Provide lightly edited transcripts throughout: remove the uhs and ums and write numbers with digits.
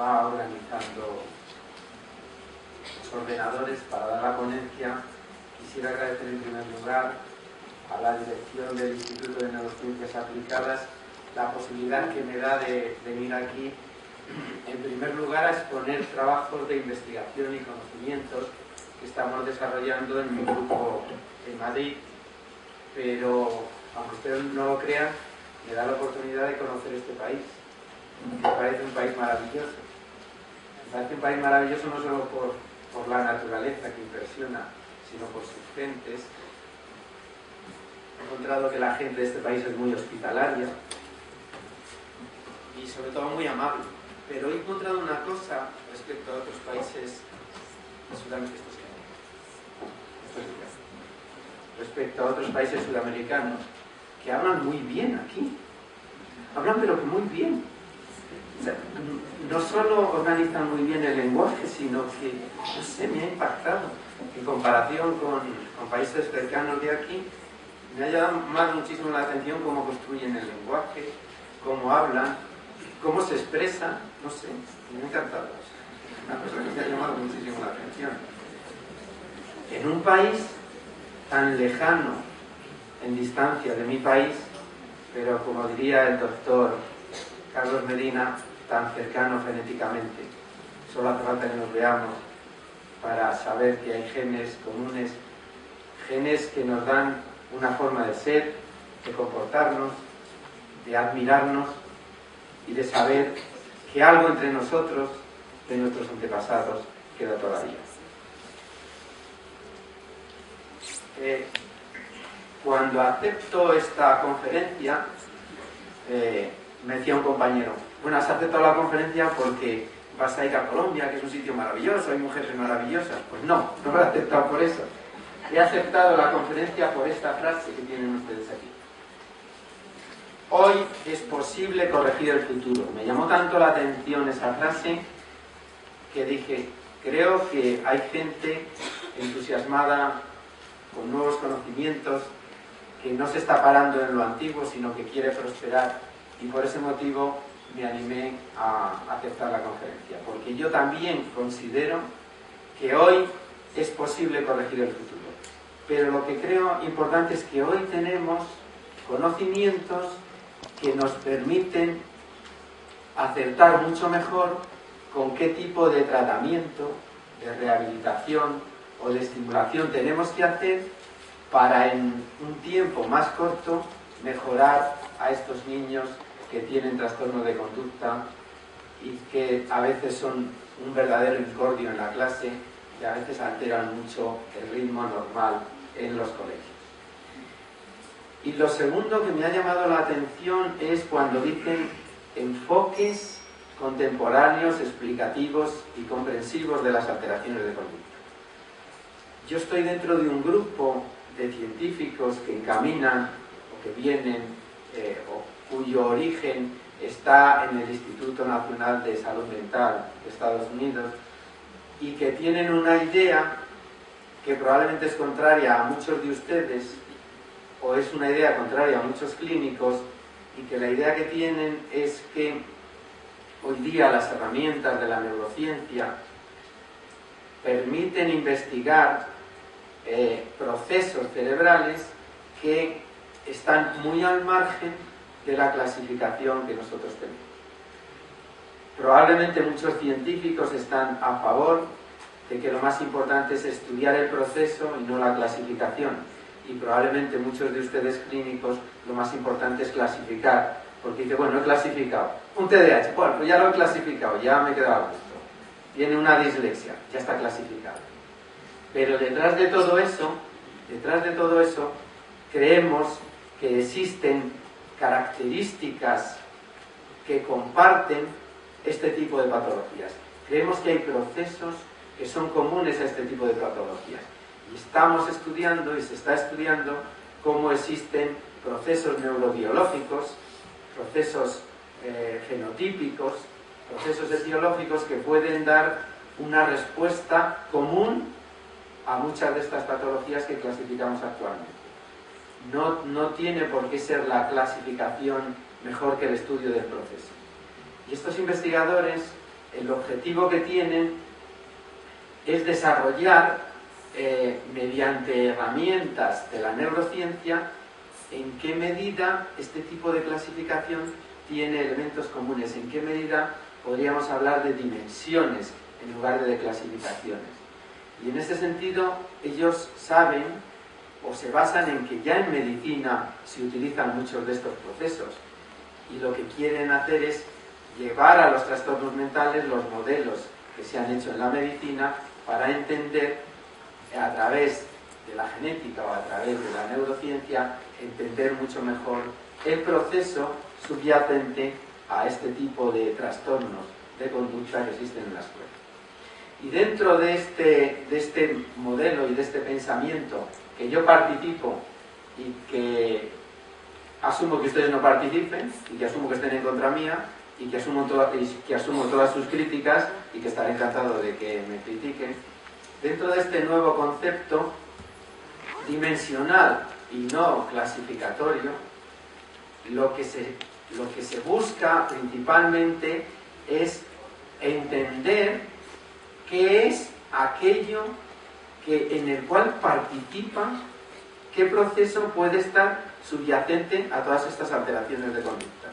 va organizando los ordenadores para dar la ponencia, quisiera agradecer en primer lugar a la dirección del Instituto de Neurociencias Aplicadas la posibilidad que me da de venir aquí, en primer lugar, a exponer trabajos de investigación y conocimientos que estamos desarrollando en mi grupo en Madrid, pero aunque ustedes no lo crean, me da la oportunidad de conocer este país. Me parece un país maravilloso. Me parece un país maravilloso no solo por la naturaleza que impresiona, sino por sus gentes. He encontrado que la gente de este país es muy hospitalaria y sobre todo muy amable. Pero he encontrado una cosa respecto a otros países sudamericanos, que hablan muy bien aquí. Hablan pero que muy bien. O sea, no solo organizan muy bien el lenguaje, sino que, no sé, me ha impactado. En comparación con países cercanos de aquí, me ha llamado muchísimo la atención cómo construyen el lenguaje, cómo hablan, cómo se expresan, no sé, me ha encantado. Es una cosa que me ha llamado muchísimo la atención. En un país tan lejano en distancia de mi país, pero como diría el doctor Carlos Medina, tan cercano genéticamente. Solo hace falta que nos veamos para saber que hay genes comunes, genes que nos dan una forma de ser, de comportarnos, de admirarnos y de saber que algo entre nosotros, de nuestros antepasados, queda todavía. Cuando acepto esta conferencia, me decía un compañero, bueno, has aceptado la conferencia porque vas a ir a Colombia, que es un sitio maravilloso, hay mujeres maravillosas. Pues no me he aceptado por eso. He aceptado la conferencia por esta frase que tienen ustedes aquí. Hoy es posible corregir el futuro. Me llamó tanto la atención esa frase que dije, creo que hay gente entusiasmada con nuevos conocimientos, que no se está parando en lo antiguo, sino que quiere prosperar, y por ese motivo me animé a aceptar la conferencia, porque yo también considero que hoy es posible corregir el futuro. Pero lo que creo importante es que hoy tenemos conocimientos que nos permiten acertar mucho mejor con qué tipo de tratamiento, de rehabilitación o de estimulación tenemos que hacer para en un tiempo más corto mejorar a estos niños que tienen trastorno de conducta y que a veces son un verdadero incordio en la clase y a veces alteran mucho el ritmo normal en los colegios. Y lo segundo que me ha llamado la atención es cuando dicen enfoques contemporáneos, explicativos y comprensivos de las alteraciones de conducta. Yo estoy dentro de un grupo de científicos que encaminan o que vienen o cuyo origen está en el Instituto Nacional de Salud Mental de Estados Unidos y que tienen una idea que probablemente es contraria a muchos de ustedes o es una idea contraria a muchos clínicos, y que la idea que tienen es que hoy día las herramientas de la neurociencia permiten investigar procesos cerebrales que están muy al margen de la clasificación que nosotros tenemos. Probablemente muchos científicos están a favor de que lo más importante es estudiar el proceso y no la clasificación, y probablemente muchos de ustedes clínicos lo más importante es clasificar, porque dice, bueno, he clasificado un TDAH, bueno, pues ya lo he clasificado, ya me he quedado a gusto. Tiene una dislexia, ya está clasificado. Pero detrás de todo eso, creemos que existen características que comparten este tipo de patologías. Creemos que hay procesos que son comunes a este tipo de patologías. Y estamos estudiando, y se está estudiando, cómo existen procesos neurobiológicos, procesos fenotípicos, procesos etiológicos que pueden dar una respuesta común a muchas de estas patologías que clasificamos actualmente. No tiene por qué ser la clasificación mejor que el estudio del proceso. Y estos investigadores el objetivo que tienen es desarrollar mediante herramientas de la neurociencia en qué medida este tipo de clasificación tiene elementos comunes, en qué medida podríamos hablar de dimensiones en lugar de clasificaciones. Y en ese sentido ellos saben o se basan en que ya en medicina se utilizan muchos de estos procesos y lo que quieren hacer es llevar a los trastornos mentales los modelos que se han hecho en la medicina para entender a través de la genética o a través de la neurociencia, entender mucho mejor el proceso subyacente a este tipo de trastornos de conducta que existen en la escuela. Y dentro de este modelo y de este pensamiento que yo participo y que asumo que ustedes no participen y que asumo que estén en contra mía y que asumo todas sus críticas y que estaré encantado de que me critiquen, dentro de este nuevo concepto dimensional y no clasificatorio, lo que se busca principalmente es entender qué es aquello en el cual participa, qué proceso puede estar subyacente a todas estas alteraciones de conducta.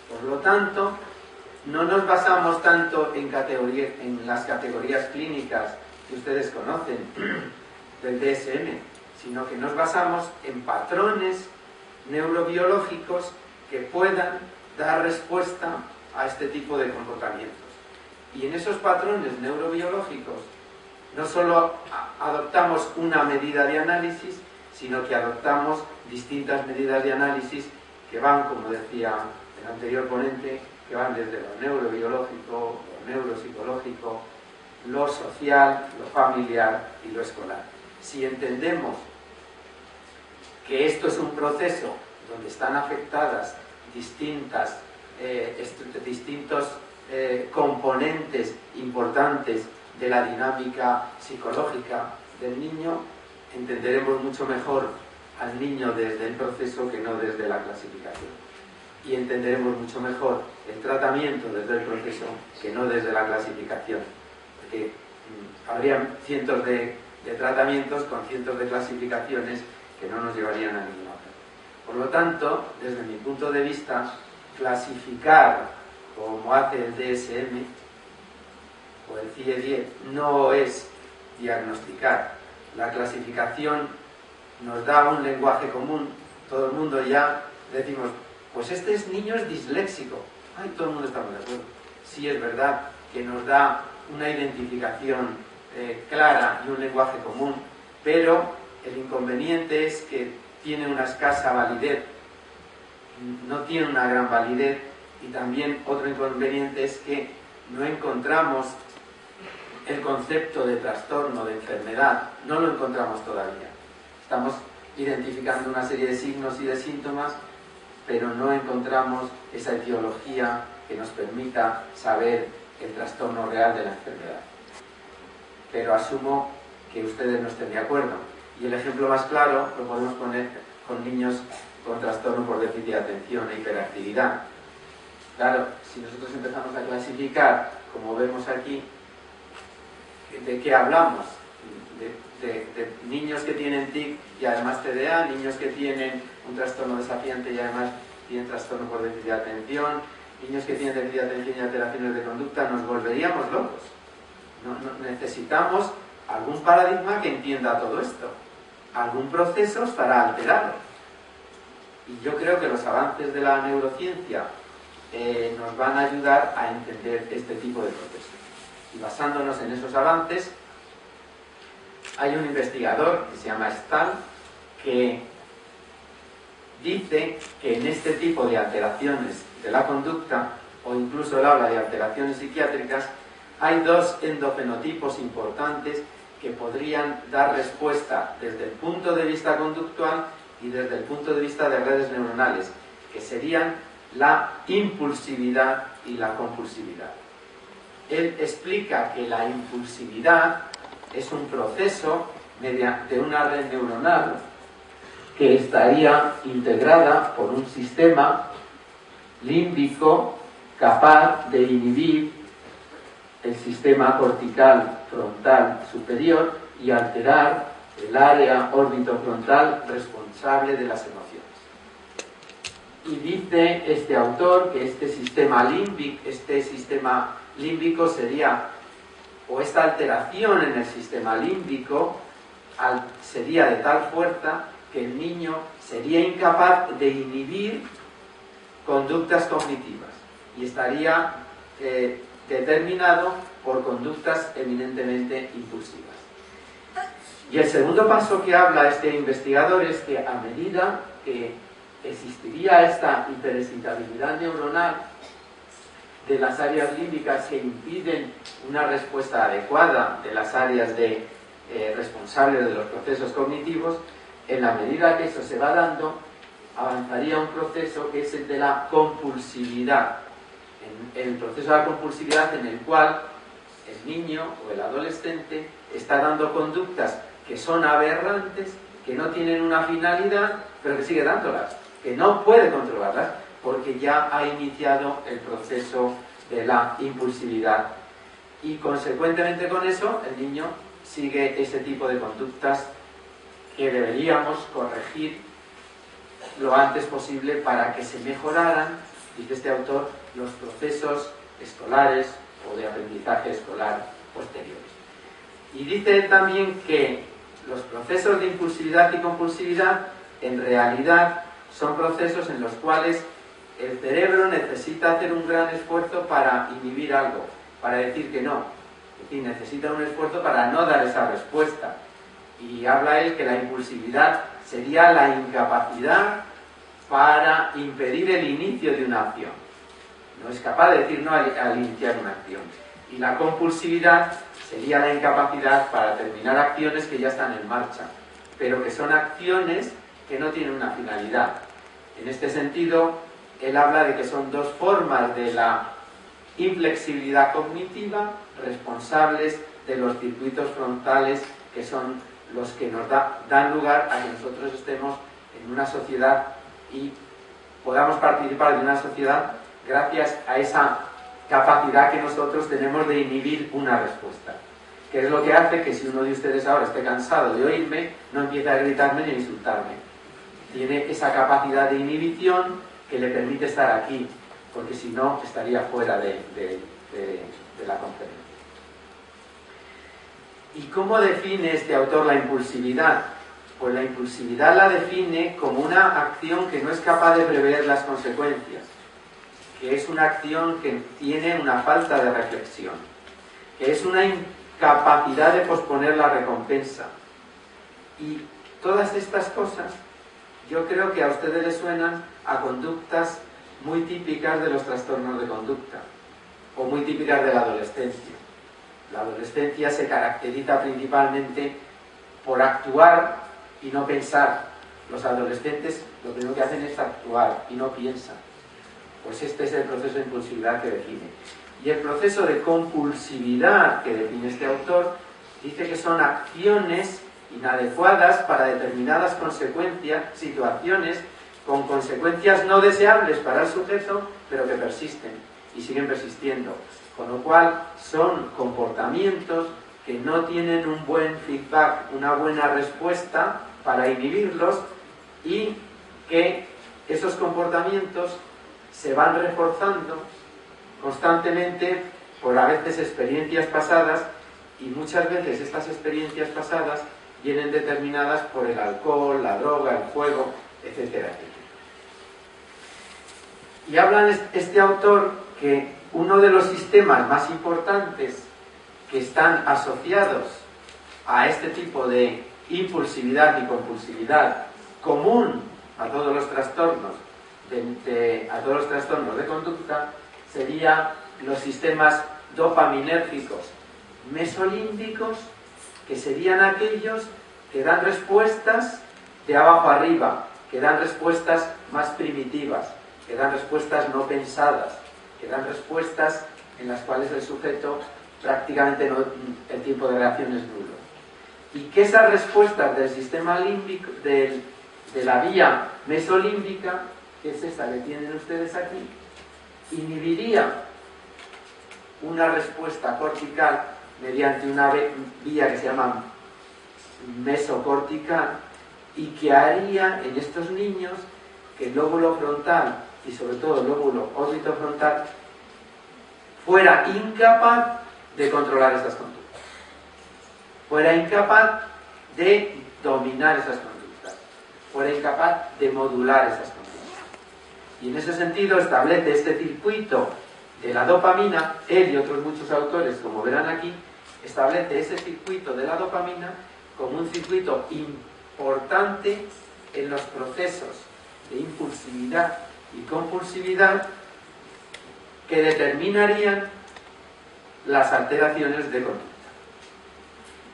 Por lo tanto, no nos basamos tanto en las categorías clínicas que ustedes conocen del DSM, sino que nos basamos en patrones neurobiológicos que puedan dar respuesta a este tipo de comportamientos. Y en esos patrones neurobiológicos no solo adoptamos una medida de análisis, sino que adoptamos distintas medidas de análisis que van, como decía el anterior ponente, que van desde lo neurobiológico, lo neuropsicológico, lo social, lo familiar y lo escolar. Si entendemos que esto es un proceso donde están afectadas distintos componentes importantes de la dinámica psicológica del niño, entenderemos mucho mejor al niño desde el proceso que no desde la clasificación. Y entenderemos mucho mejor el tratamiento desde el proceso que no desde la clasificación. Porque habría cientos de tratamientos con cientos de clasificaciones que no nos llevarían a ninguna parte. Por lo tanto, desde mi punto de vista, clasificar como hace el DSM o el CIE-10 no es diagnosticar. La clasificación nos da un lenguaje común, todo el mundo ya decimos, pues este niño es disléxico. Ay, todo el mundo está de acuerdo. Sí, es verdad que nos da una identificación clara y un lenguaje común, pero el inconveniente es que tiene una escasa validez, no tiene una gran validez, y también otro inconveniente es que no encontramos el concepto de trastorno, de enfermedad, no lo encontramos todavía. Estamos identificando una serie de signos y de síntomas, pero no encontramos esa etiología que nos permita saber el trastorno real de la enfermedad. Pero asumo que ustedes no estén de acuerdo. Y el ejemplo más claro lo podemos poner con niños con trastorno por déficit de atención e hiperactividad. Claro, si nosotros empezamos a clasificar, como vemos aquí, ¿de qué hablamos? De niños que tienen TIC y además TDA, niños que tienen un trastorno desafiante y además tienen trastorno por déficit de atención, niños que tienen déficit de atención y alteraciones de conducta, nos volveríamos locos. Necesitamos algún paradigma que entienda todo esto. Algún proceso estará alterado. Y yo creo que los avances de la neurociencia nos van a ayudar a entender este tipo de procesos. Y basándonos en esos avances, hay un investigador que se llama Stahl que dice que en este tipo de alteraciones de la conducta, o incluso él habla de alteraciones psiquiátricas, hay dos endofenotipos importantes que podrían dar respuesta desde el punto de vista conductual y desde el punto de vista de redes neuronales, que serían la impulsividad y la compulsividad. Él explica que la impulsividad es un proceso mediante una red neuronal que estaría integrada por un sistema límbico capaz de inhibir el sistema cortical frontal superior y alterar el área órbito-frontal responsable de las emociones. Y dice este autor que este sistema límbico sería, o esta alteración en el sistema límbico sería de tal fuerza que el niño sería incapaz de inhibir conductas cognitivas y estaría determinado por conductas eminentemente impulsivas. Y el segundo paso que habla este investigador es que a medida que existiría esta hiperexcitabilidad neuronal de las áreas límbicas que impiden una respuesta adecuada de las áreas responsables de los procesos cognitivos, en la medida que eso se va dando, avanzaría un proceso que es el de la compulsividad. En el proceso de la compulsividad en el cual el niño o el adolescente está dando conductas que son aberrantes, que no tienen una finalidad, pero que sigue dándolas, que no puede controlarlas, porque ya ha iniciado el proceso de la impulsividad. Y consecuentemente con eso, el niño sigue ese tipo de conductas que deberíamos corregir lo antes posible para que se mejoraran, dice este autor, los procesos escolares o de aprendizaje escolar posteriores. Y dice él también que los procesos de impulsividad y compulsividad en realidad son procesos en los cuales el cerebro necesita hacer un gran esfuerzo para inhibir algo, para decir que no. Es decir, necesita un esfuerzo para no dar esa respuesta. Y habla él que la impulsividad sería la incapacidad para impedir el inicio de una acción. No es capaz de decir no al iniciar una acción. Y la compulsividad sería la incapacidad para terminar acciones que ya están en marcha, pero que son acciones que no tienen una finalidad. En este sentido, él habla de que son dos formas de la inflexibilidad cognitiva responsables de los circuitos frontales que son los que nos dan lugar a que nosotros estemos en una sociedad y podamos participar de una sociedad gracias a esa capacidad que nosotros tenemos de inhibir una respuesta, que es lo que hace que si uno de ustedes ahora esté cansado de oírme, no empiece a gritarme ni a insultarme. Tiene esa capacidad de inhibición que le permite estar aquí, porque si no estaría fuera de la conferencia. ¿Y cómo define este autor la impulsividad? Pues la impulsividad la define como una acción que no es capaz de prever las consecuencias, que es una acción que tiene una falta de reflexión, que es una incapacidad de posponer la recompensa. Y todas estas cosas yo creo que a ustedes les suenan a conductas muy típicas de los trastornos de conducta o muy típicas de la adolescencia. La adolescencia se caracteriza principalmente por actuar y no pensar. Los adolescentes lo primero que hacen es actuar y no piensan. Pues este es el proceso de impulsividad que define. Y el proceso de compulsividad que define este autor dice que son acciones inadecuadas para determinadas consecuencias, situaciones con consecuencias no deseables para el sujeto, pero que persisten y siguen persistiendo. Con lo cual son comportamientos que no tienen un buen feedback, una buena respuesta para inhibirlos, y que esos comportamientos se van reforzando constantemente por a veces experiencias pasadas, y muchas veces estas experiencias pasadas vienen determinadas por el alcohol, la droga, el juego, etcétera, etcétera. Y habla este autor que uno de los sistemas más importantes que están asociados a este tipo de impulsividad y compulsividad común a todos los trastornos de conducta serían los sistemas dopaminérgicos mesolímbicos, que serían aquellos que dan respuestas de abajo arriba, que dan respuestas más primitivas, que dan respuestas no pensadas, que dan respuestas en las cuales el sujeto prácticamente el tiempo de reacción es nulo. Y que esas respuestas del sistema límbico, de la vía mesolímbica, que es esta que tienen ustedes aquí, inhibiría una respuesta cortical mediante una vía que se llama mesocortical y que haría en estos niños que el lóbulo frontal y sobre todo el lóbulo orbitofrontal fuera incapaz de controlar esas conductas, fuera incapaz de dominar esas conductas, fuera incapaz de modular esas conductas. Y en ese sentido establece este circuito de la dopamina, él y otros muchos autores, como verán aquí, establece ese circuito de la dopamina como un circuito importante en los procesos de impulsividad y compulsividad que determinarían las alteraciones de conducta.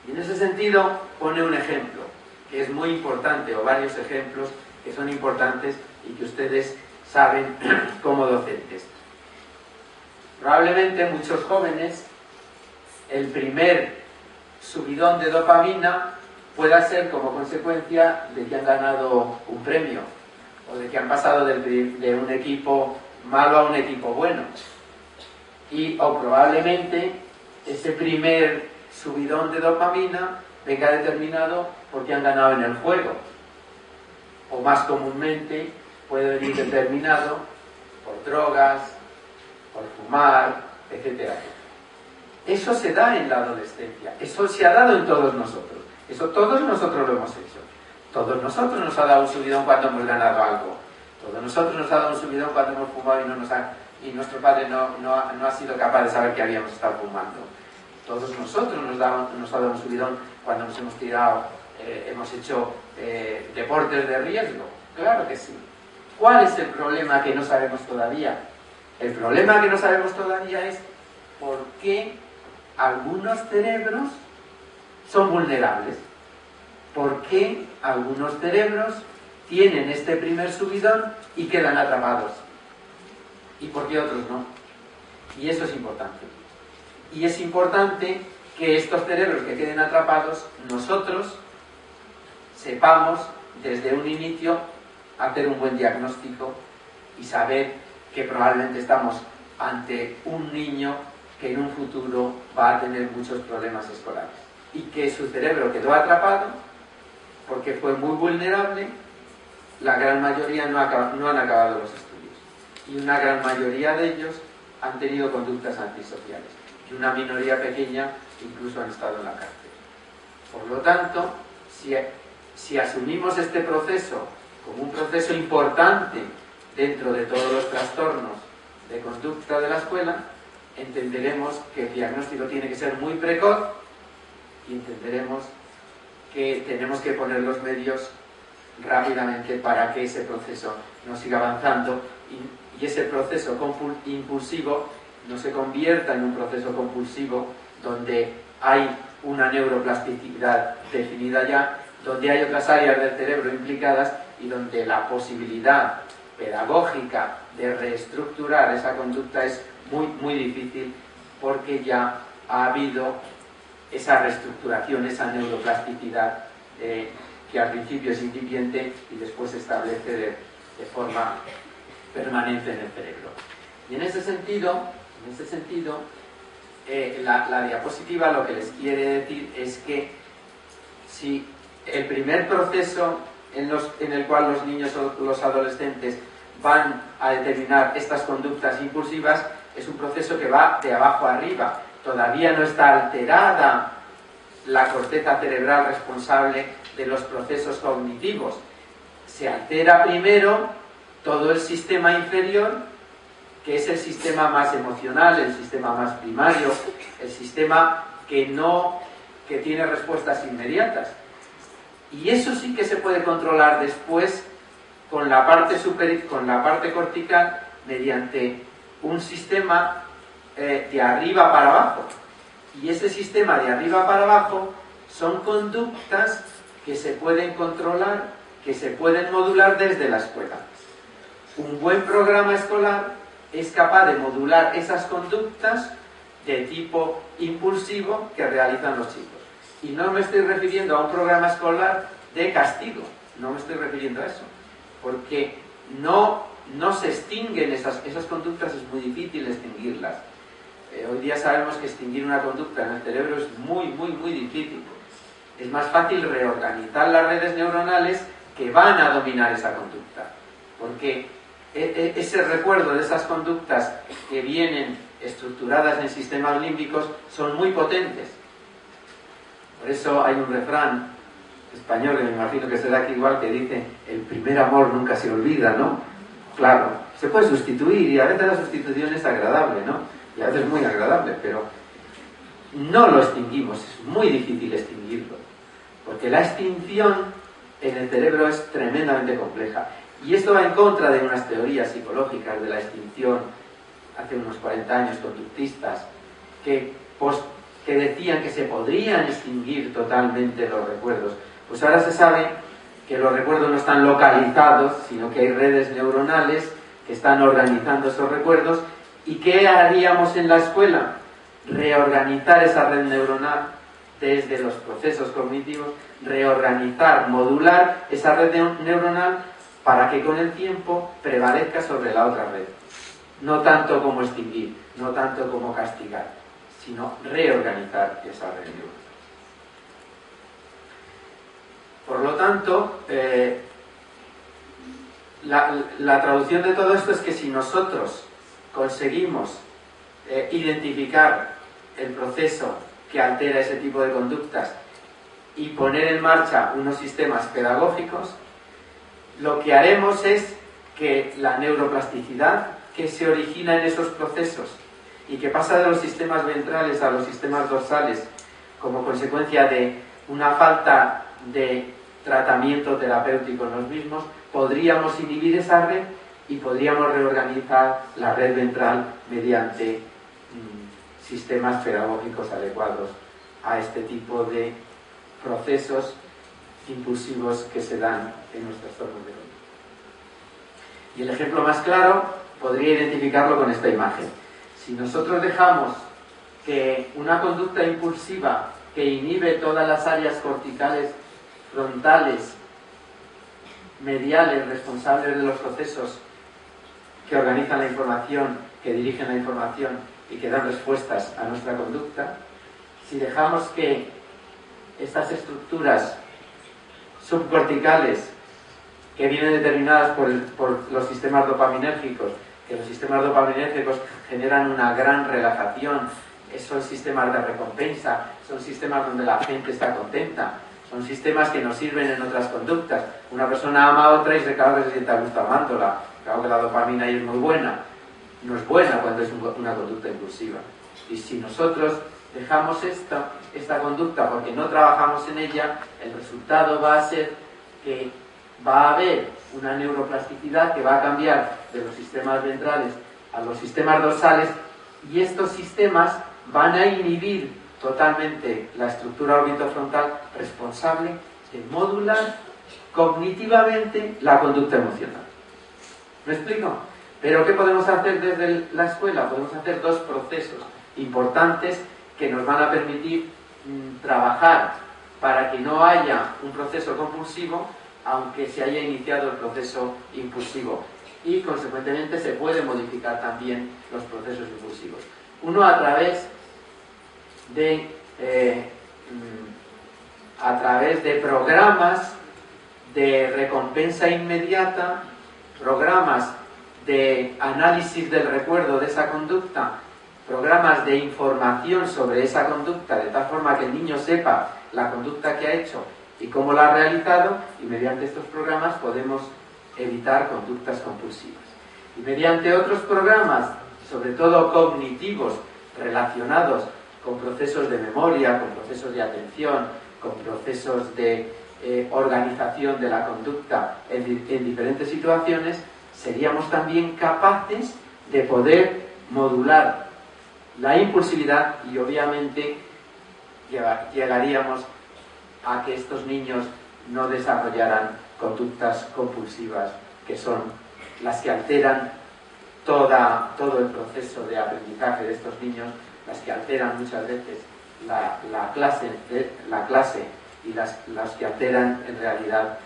Y en ese sentido pone un ejemplo que es muy importante, o varios ejemplos que son importantes y que ustedes saben como docentes. Probablemente muchos jóvenes, el primer subidón de dopamina pueda ser como consecuencia de que han ganado un premio o de que han pasado de un equipo malo a un equipo bueno. O probablemente ese primer subidón de dopamina venga determinado porque han ganado en el juego. O más comúnmente puede venir determinado por drogas, por fumar, etc. Eso se da en la adolescencia, eso se ha dado en todos nosotros, eso todos nosotros lo hemos hecho. Todos nosotros nos ha dado un subidón cuando hemos ganado algo, todos nosotros nos ha dado un subidón cuando hemos fumado y nuestro padre no ha sido capaz de saber que habíamos estado fumando. Todos nosotros nos ha dado un subidón cuando nos hemos tirado, hemos hecho deportes de riesgo, claro que sí. ¿Cuál es el problema que no sabemos todavía? El problema que no sabemos todavía es por qué algunos cerebros son vulnerables. ¿Por qué algunos cerebros tienen este primer subidón y quedan atrapados? ¿Y por qué otros no? Y eso es importante. Y es importante que estos cerebros que queden atrapados, nosotros sepamos desde un inicio hacer un buen diagnóstico y saber que probablemente estamos ante un niño que en un futuro va a tener muchos problemas escolares y que su cerebro quedó atrapado porque fue muy vulnerable. La gran mayoría no han acabado los estudios y una gran mayoría de ellos han tenido conductas antisociales y una minoría pequeña incluso han estado en la cárcel. Por lo tanto, si asumimos este proceso como un proceso importante dentro de todos los trastornos de conducta de la escuela, entenderemos que el diagnóstico tiene que ser muy precoz y entenderemos que tenemos que poner los medios rápidamente para que ese proceso no siga avanzando y ese proceso impulsivo no se convierta en un proceso compulsivo donde hay una neuroplasticidad definida ya, donde hay otras áreas del cerebro implicadas y donde la posibilidad pedagógica de reestructurar esa conducta es muy, muy difícil porque ya ha habido esa reestructuración, esa neuroplasticidad que al principio es incipiente y después se establece de forma permanente en el cerebro. Y en ese sentido, la diapositiva lo que les quiere decir es que si el primer proceso en el cual los niños o los adolescentes van a determinar estas conductas impulsivas es un proceso que va de abajo arriba. Todavía no está alterada la corteza cerebral responsable de los procesos cognitivos. Se altera primero todo el sistema inferior, que es el sistema más emocional, el sistema más primario, el sistema que tiene respuestas inmediatas. Y eso sí que se puede controlar después con la parte cortical mediante un sistema de arriba para abajo. Y ese sistema de arriba para abajo son conductas que se pueden controlar, que se pueden modular desde la escuela. Un buen programa escolar es capaz de modular esas conductas de tipo impulsivo que realizan los chicos. Y no me estoy refiriendo a un programa escolar de castigo, no me estoy refiriendo a eso, porque no se extinguen esas conductas, es muy difícil extinguirlas. Hoy día sabemos que extinguir una conducta en el cerebro es muy, muy, muy difícil. Es más fácil reorganizar las redes neuronales que van a dominar esa conducta. Porque ese recuerdo de esas conductas que vienen estructuradas en sistemas límbicos son muy potentes. Por eso hay un refrán español, que me imagino que será aquí igual, que dice: el primer amor nunca se olvida, ¿no? Claro, se puede sustituir, y a veces la sustitución es agradable, ¿no? Y a veces muy agradable, pero no lo extinguimos, es muy difícil extinguirlo, porque la extinción en el cerebro es tremendamente compleja. Y esto va en contra de unas teorías psicológicas de la extinción hace unos 40 años, conductistas, que decían que se podrían extinguir totalmente los recuerdos. Pues ahora se sabe que los recuerdos no están localizados, sino que hay redes neuronales que están organizando esos recuerdos. ¿Y qué haríamos en la escuela? Reorganizar esa red neuronal desde los procesos cognitivos, reorganizar, modular esa red neuronal para que con el tiempo prevalezca sobre la otra red. No tanto como extinguir, no tanto como castigar, sino reorganizar esa red neuronal. Por lo tanto, la traducción de todo esto es que si nosotros conseguimos identificar el proceso que altera ese tipo de conductas y poner en marcha unos sistemas pedagógicos, lo que haremos es que la neuroplasticidad que se origina en esos procesos y que pasa de los sistemas ventrales a los sistemas dorsales como consecuencia de una falta de tratamiento terapéutico en los mismos, podríamos inhibir esa red y podríamos reorganizar la red ventral mediante sistemas pedagógicos adecuados a este tipo de procesos impulsivos que se dan en nuestras formas de conducta. Y el ejemplo más claro podría identificarlo con esta imagen. Si nosotros dejamos que una conducta impulsiva que inhibe todas las áreas corticales, frontales, mediales, responsables de los procesos que organizan la información, que dirigen la información y que dan respuestas a nuestra conducta, si dejamos que estas estructuras subcorticales que vienen determinadas por los sistemas dopaminérgicos, que los sistemas dopaminérgicos generan una gran relajación, son sistemas de recompensa, son sistemas donde la gente está contenta, son sistemas que nos sirven en otras conductas. Una persona ama a otra y claro que se siente a gusto amándola. Claro que la dopamina ahí es muy buena. No es buena cuando es una conducta impulsiva. Y si nosotros dejamos esta conducta porque no trabajamos en ella, el resultado va a ser que va a haber una neuroplasticidad que va a cambiar de los sistemas ventrales a los sistemas dorsales, y estos sistemas van a inhibir totalmente la estructura orbitofrontal responsable de modular cognitivamente la conducta emocional. ¿Me explico? Pero ¿qué podemos hacer desde la escuela? Podemos hacer dos procesos importantes que nos van a permitir trabajar para que no haya un proceso compulsivo, aunque se haya iniciado el proceso impulsivo. Y, consecuentemente, se pueden modificar también los procesos impulsivos. Uno a través de programas de recompensa inmediata, programas de análisis del recuerdo de esa conducta, programas de información sobre esa conducta, de tal forma que el niño sepa la conducta que ha hecho y cómo la ha realizado, y mediante estos programas podemos evitar conductas compulsivas. Y mediante otros programas, sobre todo cognitivos, relacionados con procesos de memoria, con procesos de atención, con procesos de organización de la conducta en diferentes situaciones, seríamos también capaces de poder modular la impulsividad y obviamente llegaríamos a que estos niños no desarrollaran conductas compulsivas, que son las que alteran todo el proceso de aprendizaje de estos niños, las que alteran muchas veces la clase y las que alteran en realidad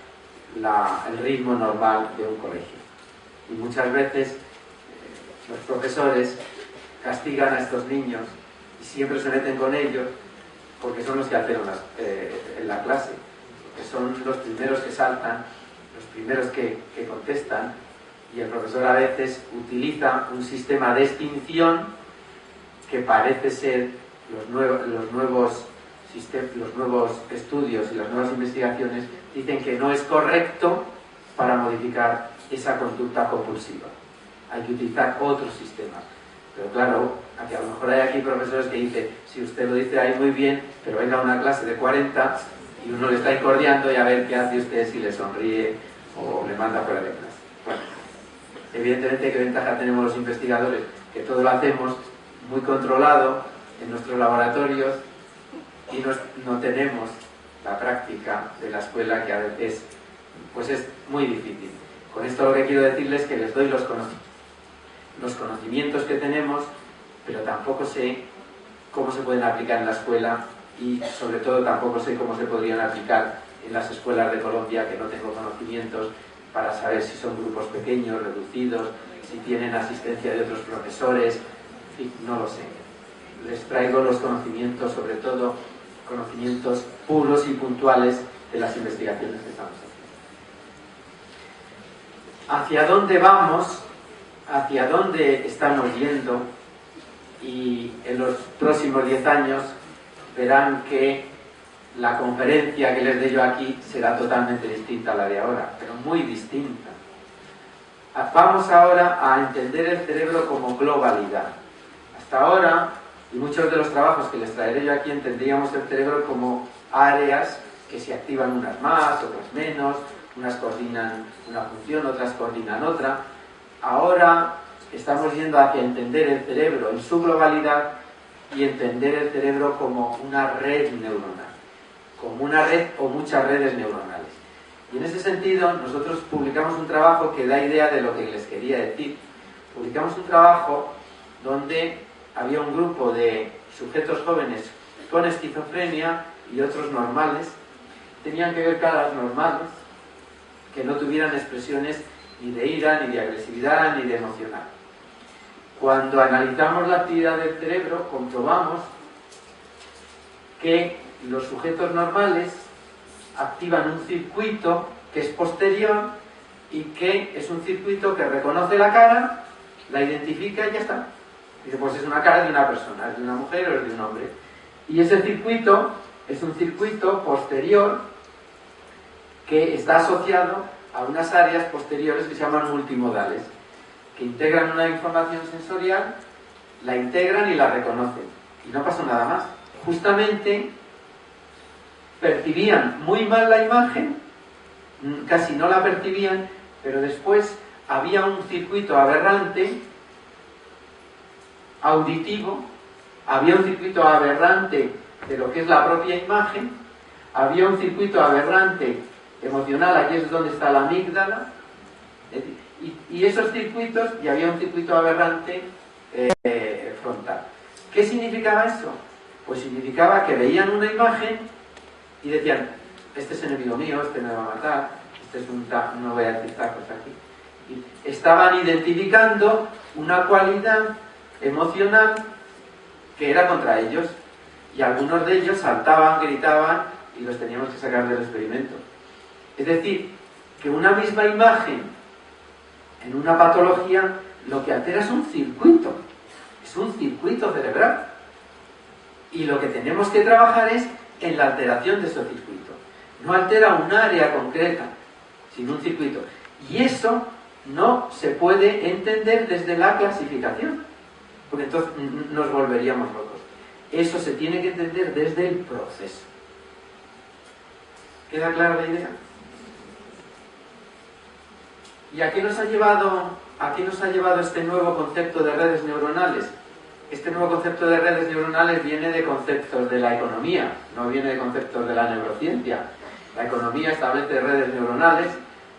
el ritmo normal de un colegio. Y muchas veces los profesores castigan a estos niños y siempre se meten con ellos porque son los que alteran en la clase, que son los primeros que saltan, los primeros que contestan, y el profesor a veces utiliza un sistema de extinción que parece ser los nuevos estudios y las nuevas investigaciones dicen que no es correcto para modificar esa conducta compulsiva. Hay que utilizar otros sistemas. Pero claro, aquí a lo mejor hay aquí profesores que dicen, si usted lo dice ahí muy bien, pero venga a una clase de 40 y uno le está incordiando y a ver qué hace usted, si le sonríe o le manda fuera de clase. Bueno, evidentemente, ¿qué ventaja tenemos los investigadores? Que todo lo hacemos muy controlado en nuestros laboratorios y no tenemos la práctica de la escuela, que a veces pues es muy difícil. Con esto lo que quiero decirles es que les doy los conocimientos que tenemos, pero tampoco sé cómo se pueden aplicar en la escuela y sobre todo tampoco sé cómo se podrían aplicar en las escuelas de Colombia, que no tengo conocimientos para saber si son grupos pequeños, reducidos, si tienen asistencia de otros profesores, en fin, no lo sé. Les traigo los conocimientos, sobre todo conocimientos puros y puntuales de las investigaciones que estamos haciendo. ¿Hacia dónde vamos? ¿Hacia dónde estamos yendo? Y en los próximos 10 años verán que la conferencia que les dé yo aquí será totalmente distinta a la de ahora, pero muy distinta. Vamos ahora a entender el cerebro como globalidad. Hasta ahora, y muchos de los trabajos que les traeré yo aquí, entendíamos el cerebro como áreas que se activan unas más, otras menos, unas coordinan una función, otras coordinan otra. Ahora estamos yendo hacia entender el cerebro en su globalidad y entender el cerebro como una red neuronal, como una red o muchas redes neuronales. Y en ese sentido nosotros publicamos un trabajo que da idea de lo que les quería decir. Publicamos un trabajo donde había un grupo de sujetos jóvenes con esquizofrenia y otros normales. Tenían que ver caras normales que no tuvieran expresiones ni de ira, ni de agresividad, ni de emocional. Cuando analizamos la actividad del cerebro, comprobamos que los sujetos normales activan un circuito que es posterior y que es un circuito que reconoce la cara, la identifica y ya está. Dice, pues es una cara de una persona, es de una mujer o es de un hombre. Y ese circuito es un circuito posterior que está asociado a unas áreas posteriores que se llaman multimodales, que integran una información sensorial, la integran y la reconocen. Y no pasó nada más. Justamente percibían muy mal la imagen, casi no la percibían, pero después había un circuito aberrante auditivo, había un circuito aberrante de lo que es la propia imagen, había un circuito aberrante emocional, aquí es donde está la amígdala, y esos circuitos, y había un circuito aberrante frontal. ¿Qué significaba eso? Pues significaba que veían una imagen y decían, este es enemigo mío, este me va a matar, este es no voy a decir tacos aquí. Y estaban identificando una cualidad emocional que era contra ellos, y algunos de ellos saltaban, gritaban, y los teníamos que sacar del experimento. Es decir, que una misma imagen en una patología lo que altera es un circuito cerebral. Y lo que tenemos que trabajar es en la alteración de ese circuito. No altera un área concreta, sino un circuito. Y eso no se puede entender desde la clasificación, porque entonces nos volveríamos locos. Eso se tiene que entender desde el proceso. ¿Queda clara la idea? ¿Y a qué nos ha llevado este nuevo concepto de redes neuronales? Este nuevo concepto de redes neuronales viene de conceptos de la economía, no viene de conceptos de la neurociencia. La economía establece redes neuronales,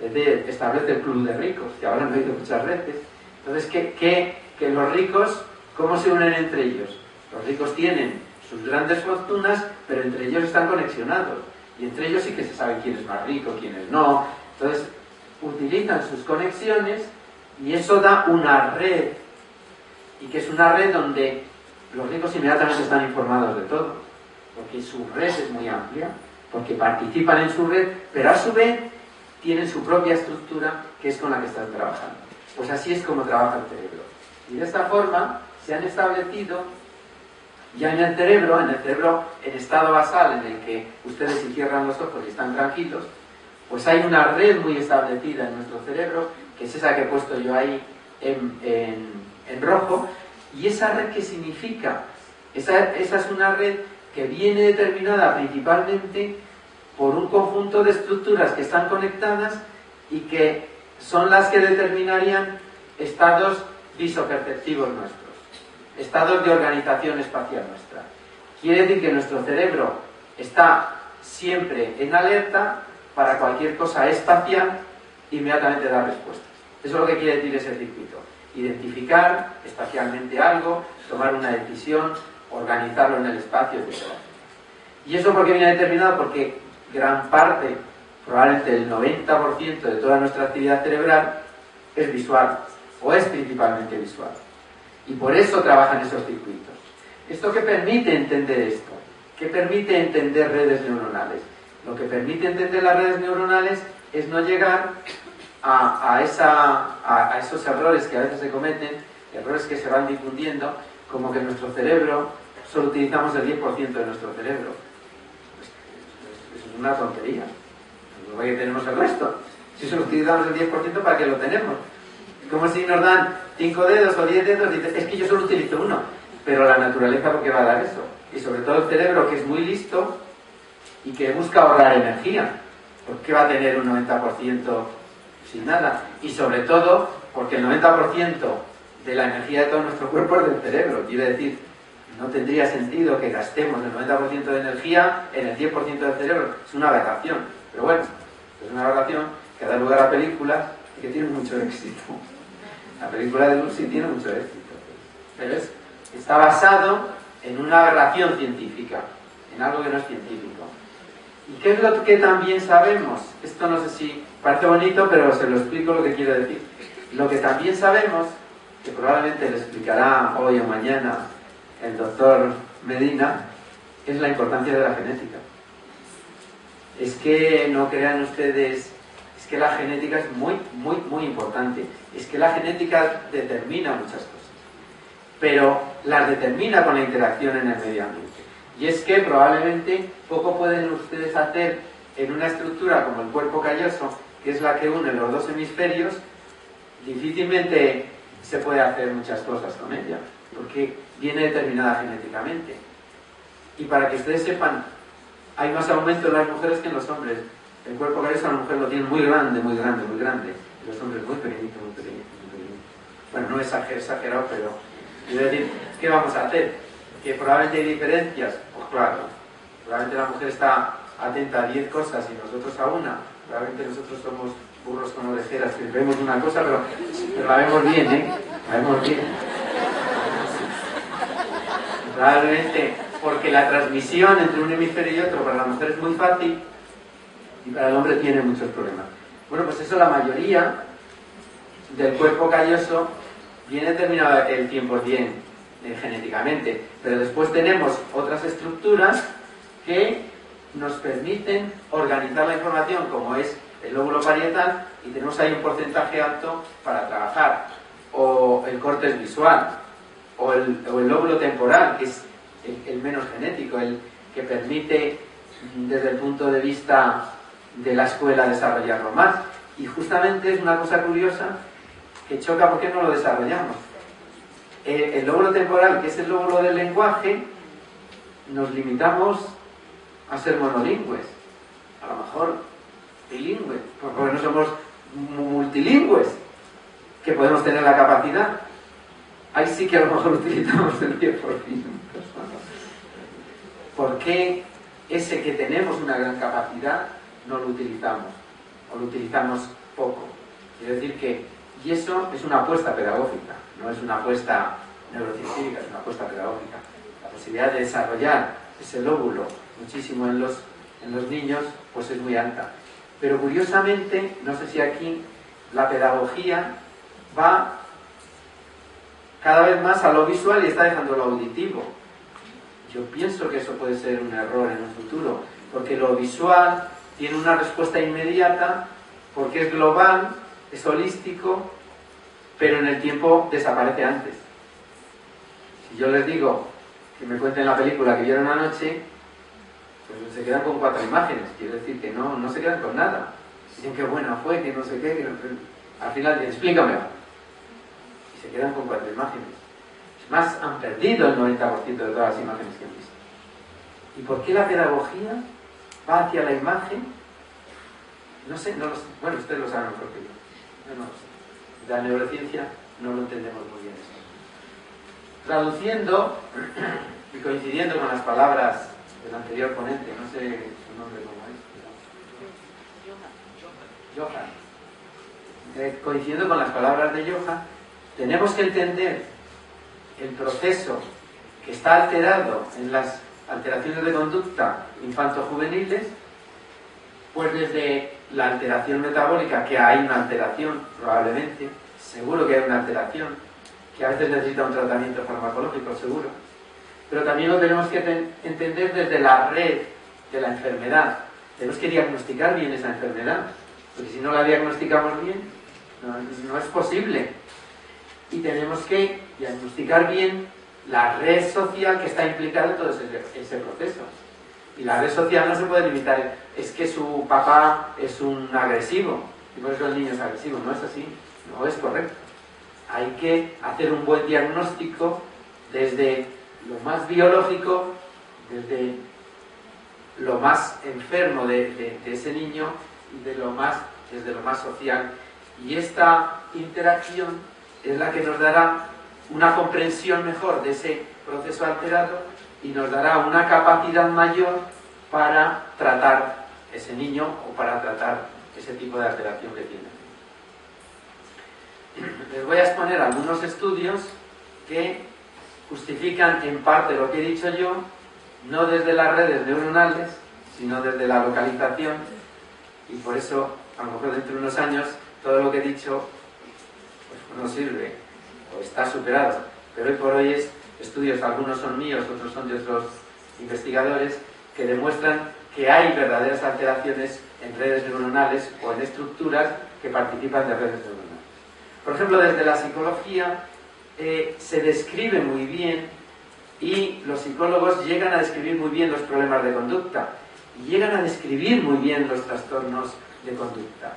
establece el club de ricos, que habrán oído muchas veces. Entonces, que los ricos, ¿cómo se unen entre ellos? Los ricos tienen sus grandes fortunas, pero entre ellos están conexionados. Y entre ellos sí que se sabe quién es más rico, quién es no. Entonces, utilizan sus conexiones y eso da una red. ¿Y que es una red donde los ricos inmediatamente están informados de todo, porque su red es muy amplia, porque participan en su red, pero a su vez tienen su propia estructura que es con la que están trabajando. Pues así es como trabaja el cerebro. Y de esta forma se han establecido ya en el cerebro en estado basal, en el que ustedes se cierran los ojos y están tranquilos, pues hay una red muy establecida en nuestro cerebro, que es esa que he puesto yo ahí en rojo. ¿Y esa red qué significa? Esa es una red que viene determinada principalmente por un conjunto de estructuras que están conectadas y que son las que determinarían estados visoperceptivos nuestros, estados de organización espacial nuestra. Quiere decir que nuestro cerebro está siempre en alerta para cualquier cosa espacial, inmediatamente da respuestas. Eso es lo que quiere decir ese circuito. Identificar espacialmente algo, tomar una decisión, organizarlo en el espacio, etc. ¿Y eso por qué viene determinado? Porque gran parte, probablemente el 90% de toda nuestra actividad cerebral es visual, o es principalmente visual. Y por eso trabajan esos circuitos. ¿Esto qué permite entender esto? ¿Qué permite entender redes neuronales? Lo que permite entender las redes neuronales es no llegar a esos errores que a veces se cometen, errores que se van difundiendo, como que en nuestro cerebro solo utilizamos el 10% de nuestro cerebro. Eso es una tontería. No es que tenemos el resto. Si solo utilizamos el 10%, ¿para qué lo tenemos? Es como si nos dan 5 dedos o 10 dedos y dices, es que yo solo utilizo uno. Pero la naturaleza, ¿por qué va a dar eso? Y sobre todo el cerebro, que es muy listo y que busca ahorrar energía. ¿Por qué va a tener un 90% sin nada? Y sobre todo, porque el 90% de la energía de todo nuestro cuerpo es del cerebro. Quiere decir, no tendría sentido que gastemos el 90% de energía en el 10% del cerebro. Es una aberración. Pero bueno, es una aberración que da lugar a películas y que tienen mucho éxito. La película de Lucy tiene mucho éxito. Pero está basado en una aberración científica, en algo que no es científico. ¿Y qué es lo que también sabemos? Esto no sé si parece bonito, pero se lo explico lo que quiero decir. Lo que también sabemos, que probablemente le explicará hoy o mañana el doctor Medina, es la importancia de la genética. Es que no crean ustedes, es que la genética es muy, muy, muy importante. Es que la genética determina muchas cosas, pero las determina con la interacción en el medio ambiente. Y es que probablemente poco pueden ustedes hacer en una estructura como el cuerpo calloso, que es la que une los dos hemisferios. Difícilmente se puede hacer muchas cosas con ella, porque viene determinada genéticamente. Y para que ustedes sepan, hay más aumento en las mujeres que en los hombres. El cuerpo calloso a la mujer lo tiene muy grande, muy grande, muy grande. Y los hombres muy pequeñito, muy pequeñito, muy pequeñito. Bueno, no es exagerado, pero quiero decir, ¿qué vamos a hacer? Que probablemente hay diferencias. Pues claro, probablemente la mujer está atenta a 10 cosas y nosotros a una. Probablemente nosotros somos burros con orejeras, que vemos una cosa, pero la vemos bien, ¿eh? La vemos bien. Probablemente porque la transmisión entre un hemisferio y otro para la mujer es muy fácil y para el hombre tiene muchos problemas. Bueno, pues eso, la mayoría del cuerpo calloso viene determinado el 100% genéticamente, pero después tenemos otras estructuras que nos permiten organizar la información, como es el lóbulo parietal, y tenemos ahí un porcentaje alto para trabajar, o el córtex visual, o el lóbulo temporal, que es el menos genético, el que permite desde el punto de vista de la escuela desarrollarlo más. Y justamente es una cosa curiosa que choca porque no lo desarrollamos. El lóbulo temporal, que es el lóbulo del lenguaje, nos limitamos a ser monolingües, a lo mejor bilingües, porque no somos multilingües, que podemos tener la capacidad. Ahí sí que a lo mejor utilizamos el 10%. ¿Por qué ese que tenemos una gran capacidad no lo utilizamos? O lo utilizamos poco. Quiero decir que, y eso es una apuesta pedagógica, no es una apuesta neurocientífica, es una apuesta pedagógica. La posibilidad de desarrollar ese lóbulo muchísimo en los niños, pues es muy alta. Pero curiosamente, no sé si aquí la pedagogía va cada vez más a lo visual y está dejando lo auditivo. Yo pienso que eso puede ser un error en un futuro, porque lo visual tiene una respuesta inmediata, porque es global, es holístico, pero en el tiempo desaparece antes. Si yo les digo que me cuenten la película que vieron anoche, pues se quedan con 4 imágenes, quiero decir que no se quedan con nada. Dicen que buena fue, que no sé qué, que no, al final dicen, explícame. Y se quedan con 4 imágenes. Es más, han perdido el 90% de todas las imágenes que han visto. ¿Y por qué la pedagogía va hacia la imagen? No sé, bueno, ustedes lo saben mejor que yo. No lo sé. La neurociencia no lo entendemos muy bien eso. Traduciendo y coincidiendo con las palabras del anterior ponente, no sé su nombre cómo es. Johan. Coincidiendo con las palabras de Johan, tenemos que entender el proceso que está alterado en las alteraciones de conducta infanto-juveniles, pues desde la alteración metabólica, que hay una alteración probablemente, seguro que hay una alteración, que a veces necesita un tratamiento farmacológico, seguro, pero también lo tenemos que entender desde la red de la enfermedad. Tenemos que diagnosticar bien esa enfermedad, porque si no la diagnosticamos bien, no es posible. Y tenemos que diagnosticar bien la red social que está implicada en todo ese proceso. Y la red social no se puede limitar, es que su papá es un agresivo, y por eso el niño es agresivo. No es así, no es correcto. Hay que hacer un buen diagnóstico desde lo más biológico, desde lo más enfermo de ese niño y desde lo más social. Y esta interacción es la que nos dará una comprensión mejor de ese proceso alterado y nos dará una capacidad mayor para tratar ese niño o para tratar ese tipo de alteración que tiene. Les voy a exponer algunos estudios que justifican en parte lo que he dicho yo, no desde las redes neuronales, sino desde la localización, y por eso, a lo mejor dentro de unos años, todo lo que he dicho pues no sirve, o está superado, pero hoy por hoy es estudios, algunos son míos, otros son de otros investigadores, que demuestran que hay verdaderas alteraciones en redes neuronales o en estructuras que participan de redes neuronales. Por ejemplo, desde la psicología se describe muy bien, y los psicólogos llegan a describir muy bien los problemas de conducta y llegan a describir muy bien los trastornos de conducta,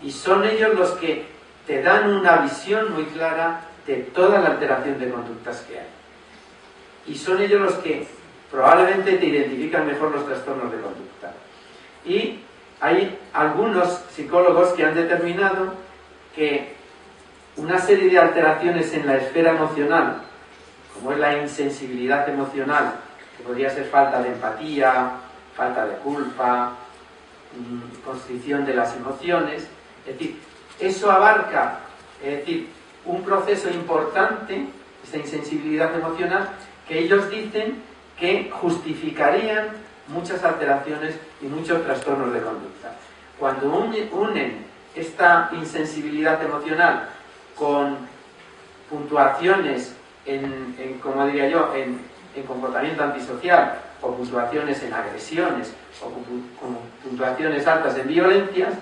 y son ellos los que te dan una visión muy clara de toda la alteración de conductas que hay, y son ellos los que probablemente te identifican mejor los trastornos de conducta. Y hay algunos psicólogos que han determinado que una serie de alteraciones en la esfera emocional, como es la insensibilidad emocional, que podría ser falta de empatía, falta de culpa, constricción de las emociones, es decir, eso abarca, un proceso importante, esa insensibilidad emocional, que ellos dicen que justificarían muchas alteraciones y muchos trastornos de conducta. Cuando unen esta insensibilidad emocional con puntuaciones como diría yo, en comportamiento antisocial, o puntuaciones en agresiones, o con puntuaciones altas en violencias,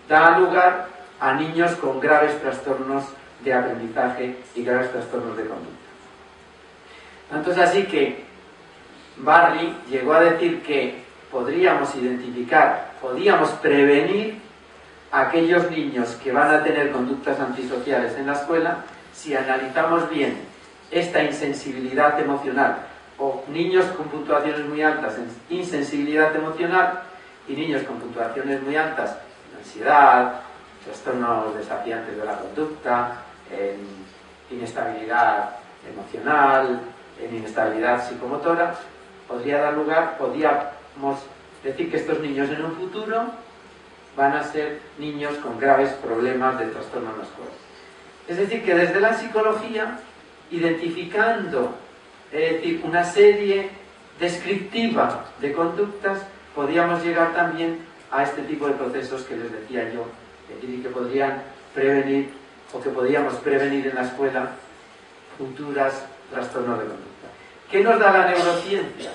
da lugar a niños con graves trastornos de aprendizaje y graves trastornos de conducta. Tanto es así que Barry llegó a decir que podríamos identificar, podíamos prevenir a aquellos niños que van a tener conductas antisociales en la escuela si analizamos bien esta insensibilidad emocional, o niños con puntuaciones muy altas en insensibilidad emocional y niños con puntuaciones muy altas en ansiedad, trastornos desafiantes de la conducta, en inestabilidad emocional, en inestabilidad psicomotora. Podríamos decir que estos niños en un futuro van a ser niños con graves problemas de trastorno en la escuela. Es decir, que desde la psicología, identificando una serie descriptiva de conductas, podíamos llegar también a este tipo de procesos que les decía yo, y que podrían prevenir, o que podíamos prevenir en la escuela, futuras trastornos de conducta. ¿Qué nos da la neurociencia?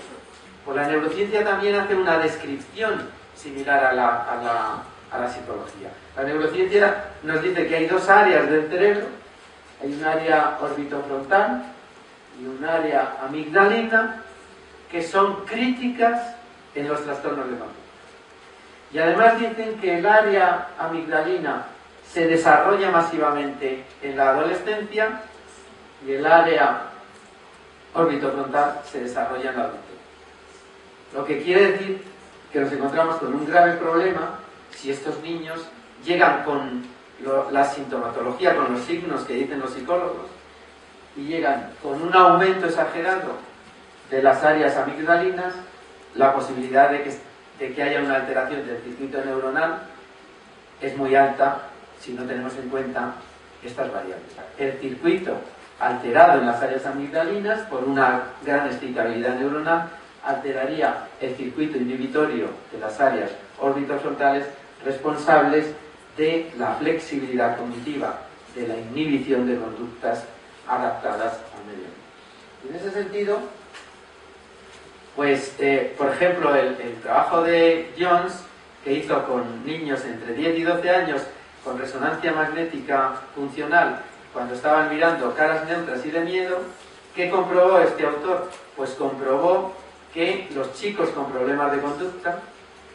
Pues la neurociencia también hace una descripción similar a la psicología. La neurociencia nos dice que hay dos áreas del cerebro, hay un área orbitofrontal y un área amigdalina, que son críticas en los trastornos de conducta. Y además dicen que el área amigdalina se desarrolla masivamente en la adolescencia y el área orbitofrontal se desarrolla en la adultez. Lo que quiere decir que nos encontramos con un grave problema si estos niños llegan con la sintomatología, con los signos que dicen los psicólogos, y llegan con un aumento exagerado de las áreas amigdalinas, la posibilidad de que haya una alteración del circuito neuronal es muy alta si no tenemos en cuenta estas variables. El circuito alterado en las áreas amigdalinas por una gran excitabilidad neuronal alteraría el circuito inhibitorio de las áreas orbitofrontales responsables de la flexibilidad cognitiva, de la inhibición de conductas adaptadas al medio ambiente. En ese sentido, pues, por ejemplo, el trabajo de Jones, que hizo con niños entre 10 y 12 años con resonancia magnética funcional, cuando estaban mirando caras neutras y de miedo, ¿qué comprobó este autor? Pues comprobó que los chicos con problemas de conducta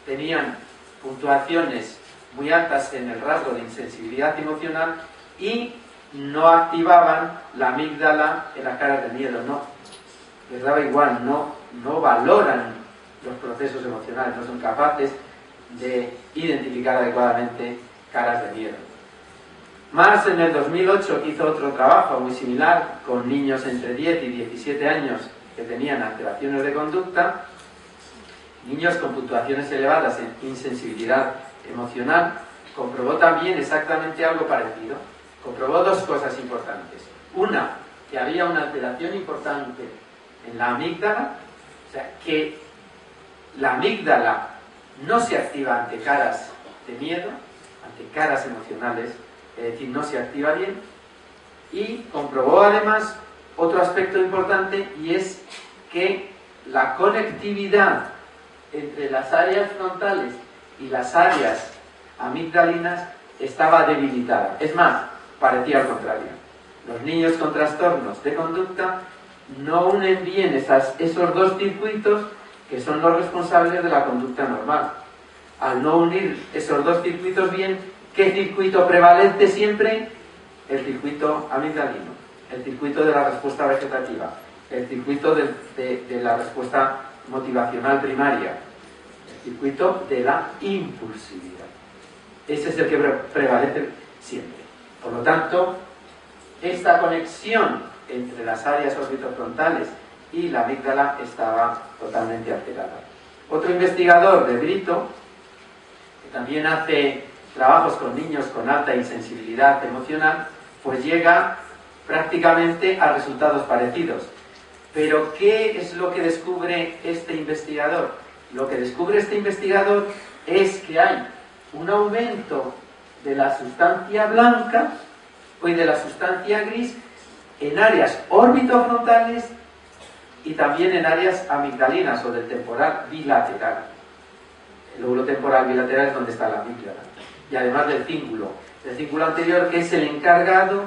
tenían puntuaciones muy altas en el rasgo de insensibilidad emocional y no activaban la amígdala en las caras de miedo, no. Les daba igual, no valoran los procesos emocionales, no son capaces de identificar adecuadamente caras de miedo. Mars en el 2008 hizo otro trabajo muy similar con niños entre 10 y 17 años que tenían alteraciones de conducta, niños con puntuaciones elevadas en insensibilidad emocional. Comprobó también exactamente algo parecido. Comprobó dos cosas importantes. Una, que había una alteración importante en la amígdala, o sea, que la amígdala no se activa ante caras de miedo, ante caras emocionales, es decir, no se activa bien. Y comprobó además otro aspecto importante, y es que la conectividad entre las áreas frontales y las áreas amigdalinas estaba debilitada. Es más, parecía al contrario. Los niños con trastornos de conducta no unen bien esos dos circuitos que son los responsables de la conducta normal. Al no unir esos dos circuitos bien, ¿qué circuito prevalece siempre? El circuito amigdalino, el circuito de la respuesta vegetativa, el circuito de la respuesta motivacional primaria, el circuito de la impulsividad. Ese es el que prevalece siempre. Por lo tanto, esta conexión entre las áreas orbitofrontales y la amígdala estaba totalmente alterada. Otro investigador de Brito, que también hace trabajos con niños con alta insensibilidad emocional, pues llega prácticamente a resultados parecidos. Pero ¿qué es lo que descubre este investigador? Lo que descubre este investigador es que hay un aumento de la sustancia blanca y de la sustancia gris en áreas orbitofrontales y también en áreas amigdalinas o del temporal bilateral. El lóbulo temporal bilateral es donde está la amígdala. Y además del cíngulo anterior, que es el encargado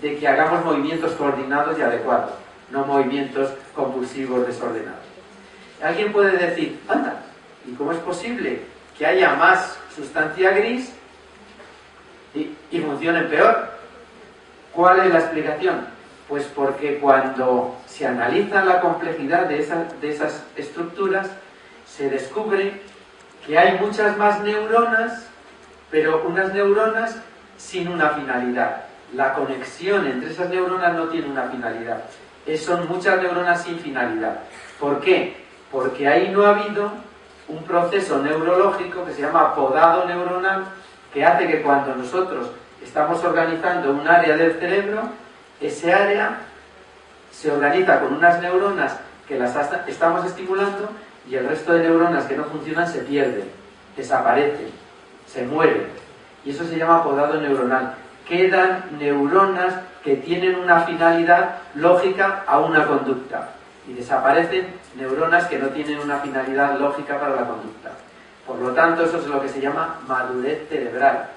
de que hagamos movimientos coordinados y adecuados, no movimientos compulsivos desordenados. Alguien puede decir, anda, ¿y cómo es posible que haya más sustancia gris y funcionen peor? ¿Cuál es la explicación? Pues porque cuando se analiza la complejidad de esas estructuras, se descubre que hay muchas más neuronas, pero unas neuronas sin una finalidad. La conexión entre esas neuronas no tiene una finalidad. Son muchas neuronas sin finalidad. ¿Por qué? Porque ahí no ha habido un proceso neurológico que se llama podado neuronal, que hace que cuando nosotros estamos organizando un área del cerebro, ese área se organiza con unas neuronas que las estamos estimulando y el resto de neuronas que no funcionan se pierden, desaparecen, se mueren. Y eso se llama podado neuronal. Quedan neuronas que tienen una finalidad lógica a una conducta y desaparecen neuronas que no tienen una finalidad lógica para la conducta. Por lo tanto, eso es lo que se llama madurez cerebral.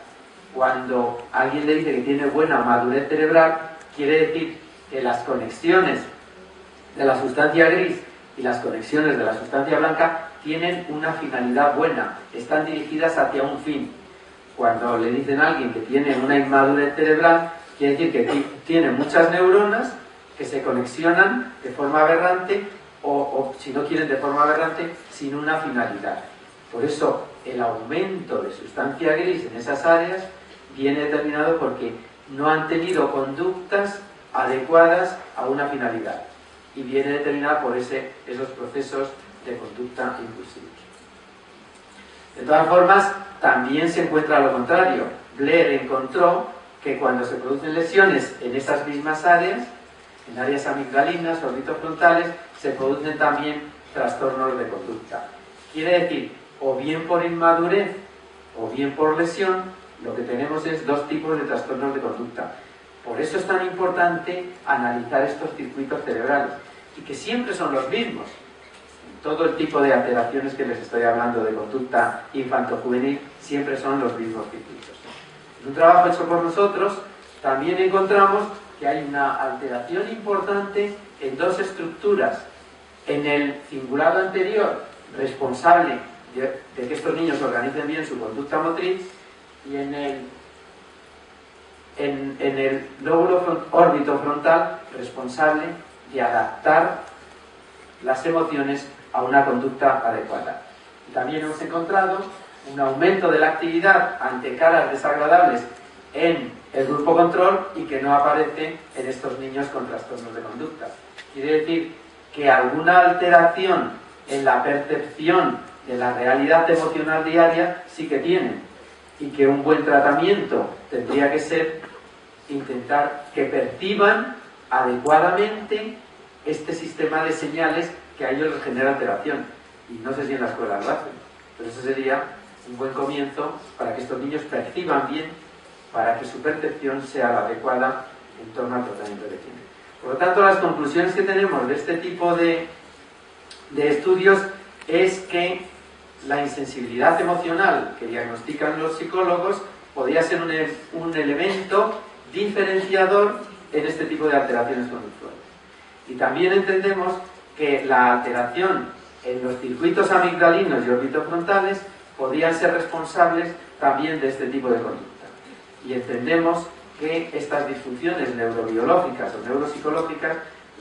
Cuando alguien le dice que tiene buena madurez cerebral, quiere decir que las conexiones de la sustancia gris y las conexiones de la sustancia blanca tienen una finalidad buena, están dirigidas hacia un fin. Cuando le dicen a alguien que tiene una inmadurez cerebral, quiere decir que tiene muchas neuronas que se conexionan de forma aberrante o si no quieren de forma aberrante, sin una finalidad. Por eso el aumento de sustancia gris en esas áreas viene determinado porque no han tenido conductas adecuadas a una finalidad y viene determinado por esos procesos de conducta impulsivos. De todas formas, también se encuentra lo contrario. Blair encontró que cuando se producen lesiones en esas mismas áreas, en áreas amigdalinas, orbitofrontales, se producen también trastornos de conducta. Quiere decir, o bien por inmadurez o bien por lesión, lo que tenemos es dos tipos de trastornos de conducta. Por eso es tan importante analizar estos circuitos cerebrales y que siempre son los mismos. En todo el tipo de alteraciones que les estoy hablando de conducta infantojuvenil, siempre son los mismos circuitos. En un trabajo hecho por nosotros, también encontramos que hay una alteración importante en dos estructuras. En el cingulado anterior, responsable de que estos niños organicen bien su conducta motriz, y en el lóbulo orbitofrontal, responsable de adaptar las emociones a una conducta adecuada. Y también hemos encontrado un aumento de la actividad ante caras desagradables en el grupo control y que no aparece en estos niños con trastornos de conducta. Quiere decir que alguna alteración en la percepción de la realidad emocional diaria sí que tienen, y que un buen tratamiento tendría que ser intentar que perciban adecuadamente este sistema de señales que a ellos les genera alteración. Y no sé si en la escuela lo hacen, pero eso sería un buen comienzo para que estos niños perciban bien, para que su percepción sea la adecuada en torno al tratamiento que tienen. Por lo tanto, las conclusiones que tenemos de este tipo de estudios es que la insensibilidad emocional que diagnostican los psicólogos podría ser un elemento diferenciador en este tipo de alteraciones conductuales. Y también entendemos que la alteración en los circuitos amigdalinos y orbitofrontales podrían ser responsables también de este tipo de conducta. Y entendemos que estas disfunciones neurobiológicas o neuropsicológicas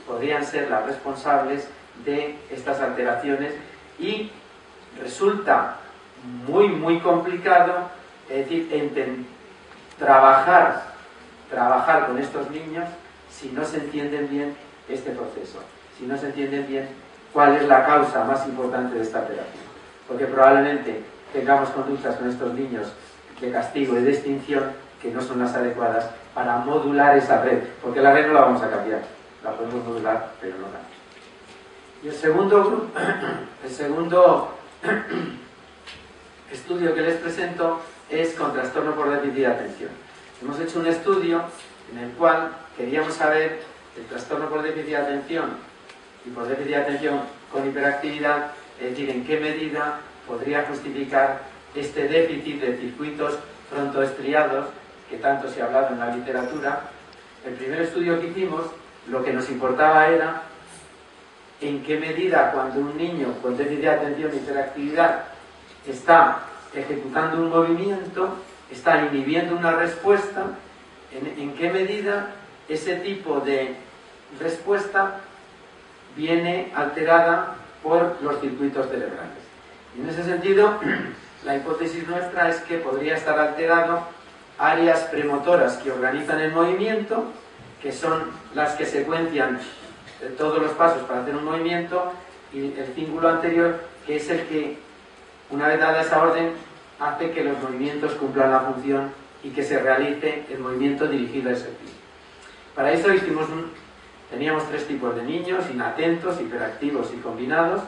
podrían ser las responsables de estas alteraciones, y resulta muy complicado, es decir, trabajar con estos niños si no se entienden bien este proceso, si no se entienden bien cuál es la causa más importante de esta alteración, porque probablemente tengamos conductas con estos niños de castigo y de extinción que no son las adecuadas para modular esa red, porque la red no la vamos a cambiar, la podemos modular, pero no la. Y el segundo estudio que les presento es con trastorno por déficit de atención. Hemos hecho un estudio en el cual queríamos saber el trastorno por déficit de atención y por déficit de atención con hiperactividad, es decir, en qué medida podría justificar este déficit de circuitos frontoestriados que tanto se ha hablado en la literatura. El primer estudio que hicimos, lo que nos importaba era en qué medida cuando un niño con déficit de atención e hiperactividad está ejecutando un movimiento, está inhibiendo una respuesta, en qué medida ese tipo de respuesta viene alterada por los circuitos cerebrales. Y en ese sentido, la hipótesis nuestra es que podría estar alterado áreas premotoras que organizan el movimiento, que son las que secuencian todos los pasos para hacer un movimiento, y el cíngulo anterior, que es el que, una vez dada esa orden, hace que los movimientos cumplan la función y que se realice el movimiento dirigido a ese fin. Para eso teníamos tres tipos de niños: inatentos, hiperactivos y combinados.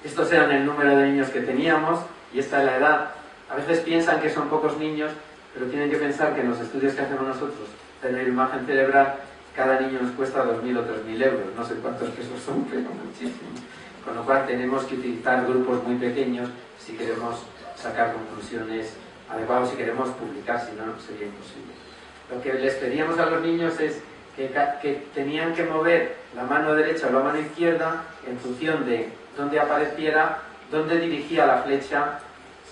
Estos eran el número de niños que teníamos y esta es la edad. A veces piensan que son pocos niños, pero tienen que pensar que en los estudios que hacemos nosotros tener imagen cerebral, cada niño nos cuesta 2.000 o 3.000 euros, no sé cuántos pesos son, pero muchísimo. Con lo cual tenemos que utilizar grupos muy pequeños si queremos sacar conclusiones adecuadas, si queremos publicar, si no sería imposible. Lo que les pedíamos a los niños es que tenían que mover la mano derecha o la mano izquierda en función de dónde apareciera, dónde dirigía la flecha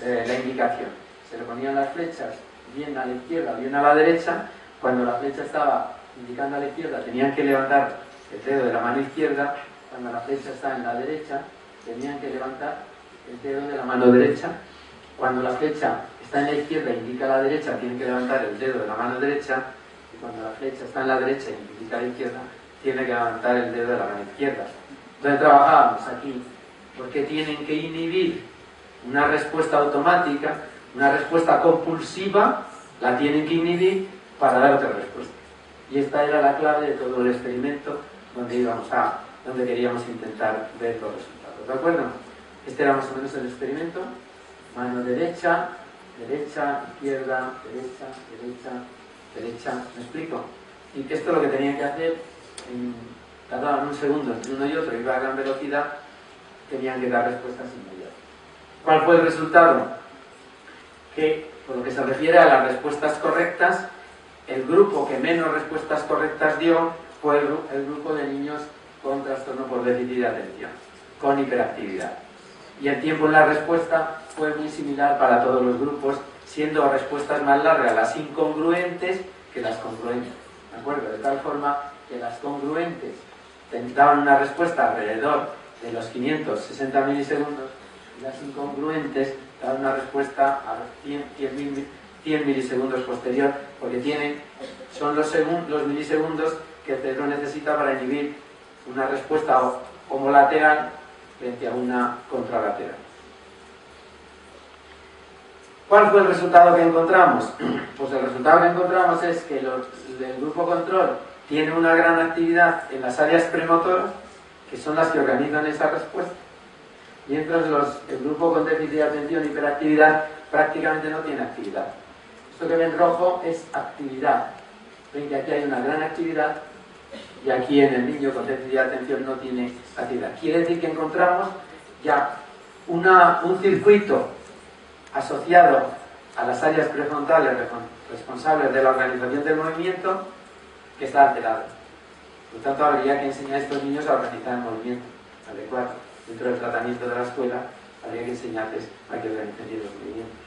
la indicación. Se le ponían las flechas bien a la izquierda, bien a la derecha. Cuando la flecha estaba indicando a la izquierda, tenían que levantar el dedo de la mano izquierda. Cuando la flecha está en la derecha, tenían que levantar el dedo de la mano derecha. Cuando la flecha está en la izquierda e indica a la derecha, tienen que levantar el dedo de la mano derecha. Y cuando la flecha está en la derecha e indica a la izquierda, tiene que levantar el dedo de la mano izquierda. Entonces trabajábamos aquí, porque tienen que inhibir una respuesta automática, una respuesta compulsiva, la tienen que inhibir para dar otra respuesta. Y esta era la clave de todo el experimento donde queríamos intentar ver los resultados. ¿De acuerdo? Este era más o menos el experimento. Mano derecha, derecha, izquierda, derecha, derecha, derecha. ¿Me explico? Y que esto es lo que tenían que hacer, tardaban un segundo entre uno y otro, iba a gran velocidad, tenían que dar respuestas inmediatas. ¿Cuál fue el resultado? Que, por lo que se refiere a las respuestas correctas, el grupo que menos respuestas correctas dio fue el grupo de niños con trastorno por déficit de atención, con hiperactividad. Y el tiempo en la respuesta fue muy similar para todos los grupos, siendo respuestas más largas las incongruentes que las congruentes. ¿De acuerdo? De tal forma que las congruentes daban una respuesta alrededor de los 560 milisegundos y las incongruentes daban una respuesta a 100 milisegundos posterior, porque son los milisegundos que el cerebro necesita para inhibir una respuesta homolateral frente a una contralateral. ¿Cuál fue el resultado que encontramos? Pues el resultado que encontramos es que el grupo control tiene una gran actividad en las áreas premotoras, que son las que organizan esa respuesta, mientras el grupo con déficit de atención y hiperactividad prácticamente no tiene actividad. Esto que ven rojo es actividad. Ven que aquí hay una gran actividad y aquí en el niño con déficit de atención no tiene actividad. Quiere decir que encontramos ya un circuito asociado a las áreas prefrontales responsables de la organización del movimiento que está alterado. Por lo tanto, habría que enseñar a estos niños a organizar el movimiento adecuado. Dentro del tratamiento de la escuela, habría que enseñarles a que organicen bien los movimientos.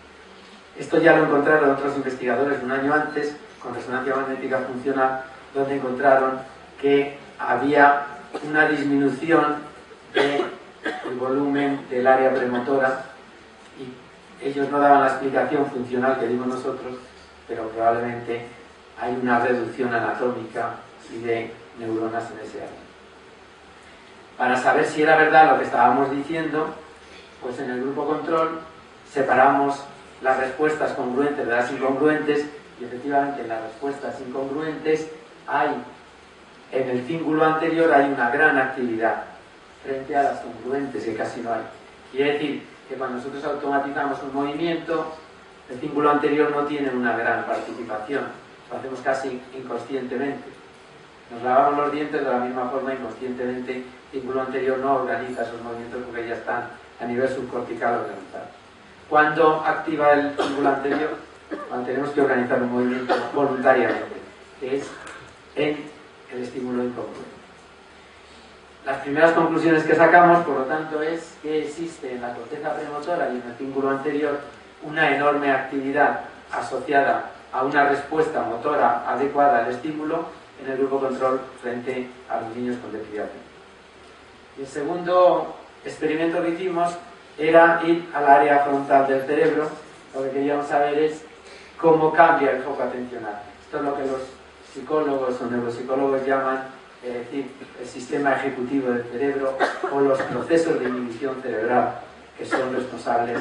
Esto ya lo encontraron otros investigadores un año antes, con resonancia magnética funcional, donde encontraron que había una disminución del volumen del área premotora, y ellos no daban la explicación funcional que dimos nosotros, pero probablemente hay una reducción anatómica y de neuronas en ese área. Para saber si era verdad lo que estábamos diciendo, pues en el grupo control separamos las respuestas congruentes de las incongruentes, y efectivamente en las respuestas incongruentes en el cíngulo anterior hay una gran actividad frente a las congruentes, que casi no hay. Quiere decir que cuando nosotros automatizamos un movimiento, el cíngulo anterior no tiene una gran participación, lo hacemos casi inconscientemente. Nos lavamos los dientes de la misma forma inconscientemente, el cíngulo anterior no organiza esos movimientos porque ya están a nivel subcortical organizados. ¿Cuándo activa el cíngulo anterior? Cuando tenemos que organizar un movimiento voluntariamente, que es en el estímulo incongruente. Las primeras conclusiones que sacamos, por lo tanto, es que existe en la corteza premotora y en el cíngulo anterior una enorme actividad asociada a una respuesta motora adecuada al estímulo en el grupo control frente a los niños con déficit de atención. Y el segundo experimento que hicimos era ir al área frontal del cerebro. Lo que queríamos saber es cómo cambia el foco atencional. Esto es lo que los psicólogos o neuropsicólogos llaman el sistema ejecutivo del cerebro, o los procesos de inhibición cerebral, que son responsables,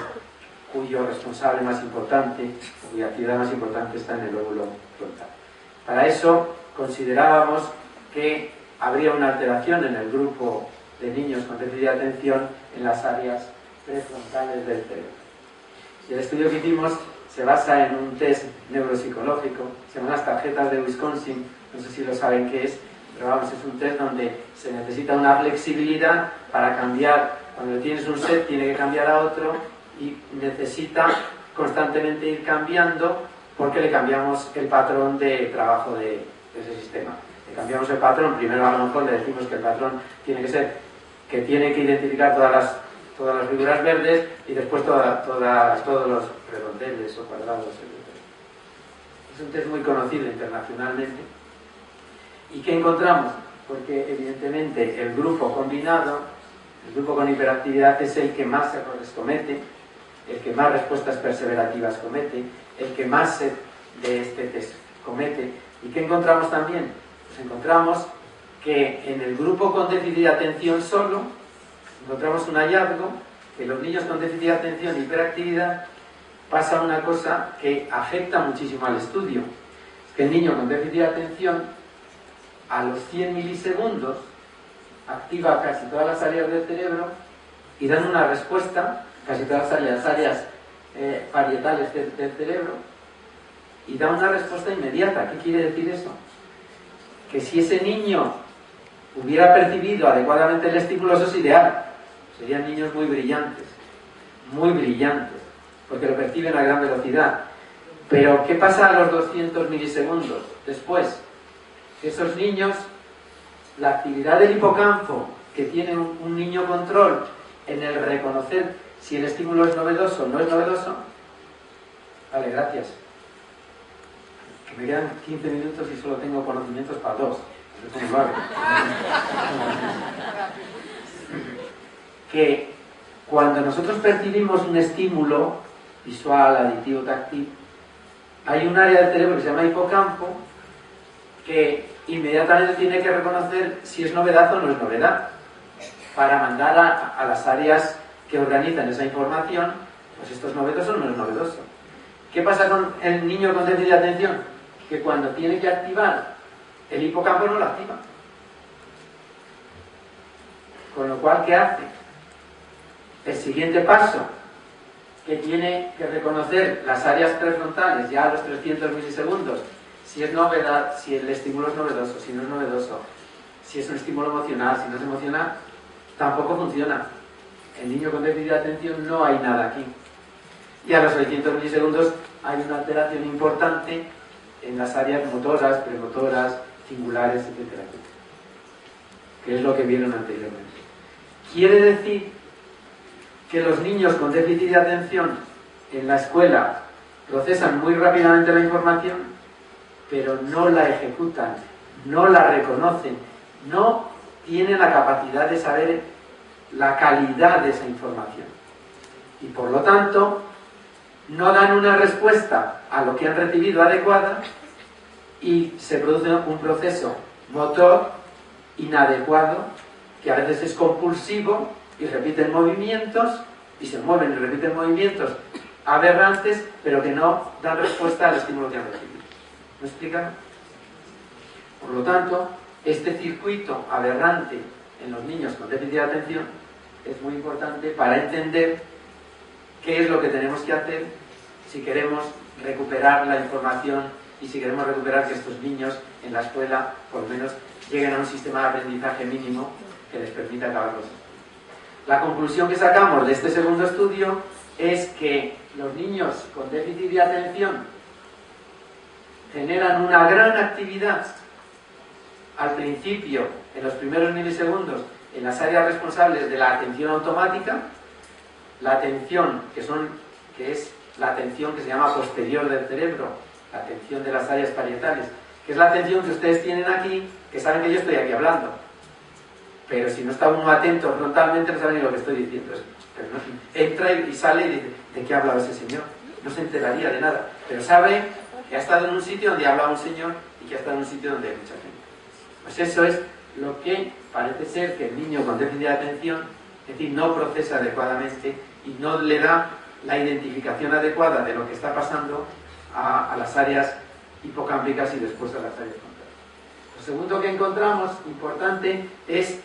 cuyo responsable más importante, cuya actividad más importante está en el lóbulo frontal. Para eso considerábamos que habría una alteración en el grupo de niños con déficit de atención en las áreas prefrontales del cerebro. Y el estudio que hicimos se basa en un test neuropsicológico, se llaman las tarjetas de Wisconsin, no sé si lo saben qué es, pero vamos, es un test donde se necesita una flexibilidad para cambiar, cuando tienes un set tiene que cambiar a otro y necesita constantemente ir cambiando porque le cambiamos el patrón de trabajo de ese sistema. Le cambiamos el patrón, primero a lo mejor le decimos que el patrón tiene que ser que tiene que identificar todas las figuras verdes y después todos los redondeles o cuadrados. Es un test muy conocido internacionalmente. ¿Y qué encontramos? Porque evidentemente el grupo combinado, el grupo con hiperactividad es el que más errores comete, el que más respuestas perseverativas comete, el que más de este test comete. ¿Y qué encontramos también? Pues encontramos que en el grupo con déficit de atención solo encontramos un hallazgo, que los niños con déficit de atención e hiperactividad pasa una cosa que afecta muchísimo al estudio. Es que el niño con déficit de atención a los 100 milisegundos activa casi todas las áreas del cerebro y dan una respuesta, casi todas las áreas parietales del cerebro, y da una respuesta inmediata. ¿Qué quiere decir eso? Que si ese niño hubiera percibido adecuadamente el estímulo, eso es ideal. Serían niños muy brillantes, porque lo perciben a gran velocidad. Pero ¿qué pasa a los 200 milisegundos después? Esos niños, la actividad del hipocampo que tiene un niño control en el reconocer si el estímulo es novedoso o no es novedoso. Vale, gracias. Que me quedan 15 minutos y solo tengo conocimientos para 2. Que cuando nosotros percibimos un estímulo visual, auditivo, táctil, hay un área del cerebro que se llama hipocampo que inmediatamente tiene que reconocer si es novedad o no es novedad, para mandar a las áreas que organizan esa información, pues esto es novedoso o no es novedoso. ¿Qué pasa con el niño con déficit de atención? Que cuando tiene que activar el hipocampo no lo activa. Con lo cual, ¿qué hace? El siguiente paso, que tiene que reconocer las áreas prefrontales ya a los 300 milisegundos, si es novedad, si el estímulo es novedoso, si no es novedoso, si es un estímulo emocional, si no es emocional, tampoco funciona. El niño con déficit de atención no hay nada aquí. Y a los 600 milisegundos hay una alteración importante en las áreas motoras, premotoras, cingulares, etcétera, etcétera, que es lo que vieron anteriormente. Quiere decir que los niños con déficit de atención en la escuela procesan muy rápidamente la información, pero no la ejecutan, no la reconocen, no tienen la capacidad de saber la calidad de esa información. Y por lo tanto, no dan una respuesta a lo que han recibido adecuada y se produce un proceso motor inadecuado que a veces es compulsivo y repiten movimientos y se mueven y repiten movimientos aberrantes, pero que no dan respuesta al estímulo que han recibido. ¿Me explican? Por lo tanto, este circuito aberrante en los niños con déficit de atención es muy importante para entender qué es lo que tenemos que hacer si queremos recuperar la información y si queremos recuperar que estos niños en la escuela por lo menos lleguen a un sistema de aprendizaje mínimo que les permita acabar los estudios. La conclusión que sacamos de este segundo estudio es que los niños con déficit de atención generan una gran actividad al principio, en los primeros milisegundos, en las áreas responsables de la atención automática, la atención que es la atención que se llama posterior del cerebro, la atención de las áreas parietales, que es la atención que ustedes tienen aquí, que saben que yo estoy aquí hablando. Pero si no está uno atento frontalmente, no sabe ni lo que estoy diciendo. Pero no, entra y sale y dice, ¿de qué ha hablado ese señor? No se enteraría de nada. Pero sabe que ha estado en un sitio donde habla un señor y que ha estado en un sitio donde hay mucha gente. Pues eso es lo que parece ser que el niño con déficit de atención, es decir, no procesa adecuadamente y no le da la identificación adecuada de lo que está pasando a las áreas hipocámpicas y después a las áreas frontales. Lo segundo que encontramos importante es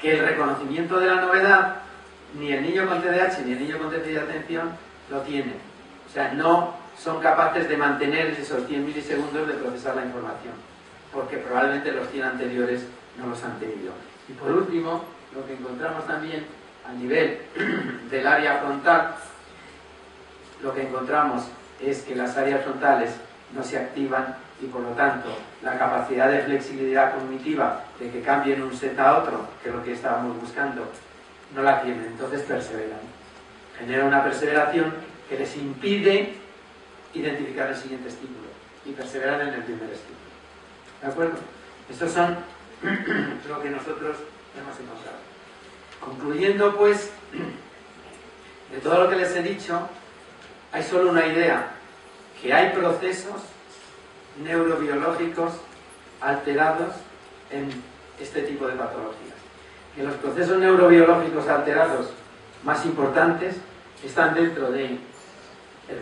que el reconocimiento de la novedad ni el niño con TDAH ni el niño con déficit de atención lo tienen. sea, no son capaces de mantener esos 100 milisegundos de procesar la información, porque probablemente los 100 anteriores no los han tenido. Y por último, lo que encontramos también a nivel del área frontal, lo que encontramos es que las áreas frontales no se activan y por lo tanto la capacidad de flexibilidad cognitiva de que cambien un set a otro, que es lo que estábamos buscando, no la tienen, entonces perseveran. Genera una perseveración que les impide identificar el siguiente estímulo y perseveran en el primer estímulo. ¿De acuerdo? Estos son lo que nosotros hemos encontrado. Concluyendo, pues, de todo lo que les he dicho, hay solo una idea, que hay procesos neurobiológicos alterados en este tipo de patologías. Que los procesos neurobiológicos alterados más importantes están dentro del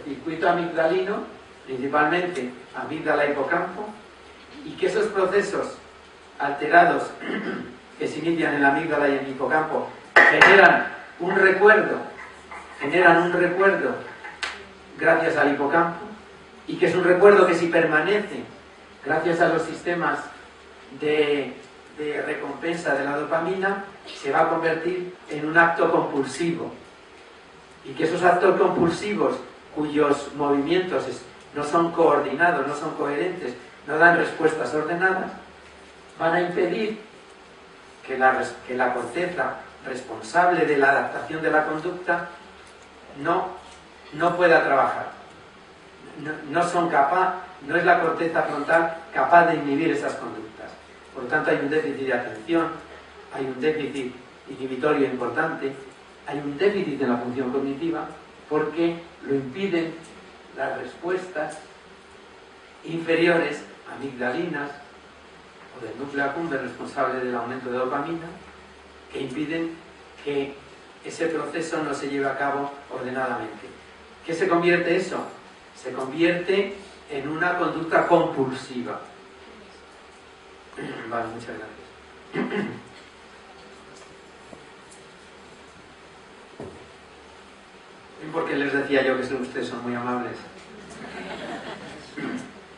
circuito amigdalino, principalmente amígdala hipocampo, y que esos procesos alterados que se inician en la amígdala y en el hipocampo generan un recuerdo gracias al hipocampo, y que es un recuerdo que si permanece gracias a los sistemas de recompensa de la dopamina, se va a convertir en un acto compulsivo, y que esos actos compulsivos cuyos movimientos no son coordinados, no son coherentes, no dan respuestas ordenadas, van a impedir que la corteza responsable de la adaptación de la conducta no pueda trabajar. No es la corteza frontal capaz de inhibir esas conductas. Por lo tanto, hay un déficit de atención, hay un déficit inhibitorio importante, hay un déficit en la función cognitiva, porque lo impiden las respuestas inferiores, amigdalinas, o del núcleo accumbens responsable del aumento de dopamina, que impiden que ese proceso no se lleve a cabo ordenadamente. ¿Qué se convierte eso? Se convierte en una conducta compulsiva. Vale, muchas gracias. Porque les decía yo que ustedes son muy amables.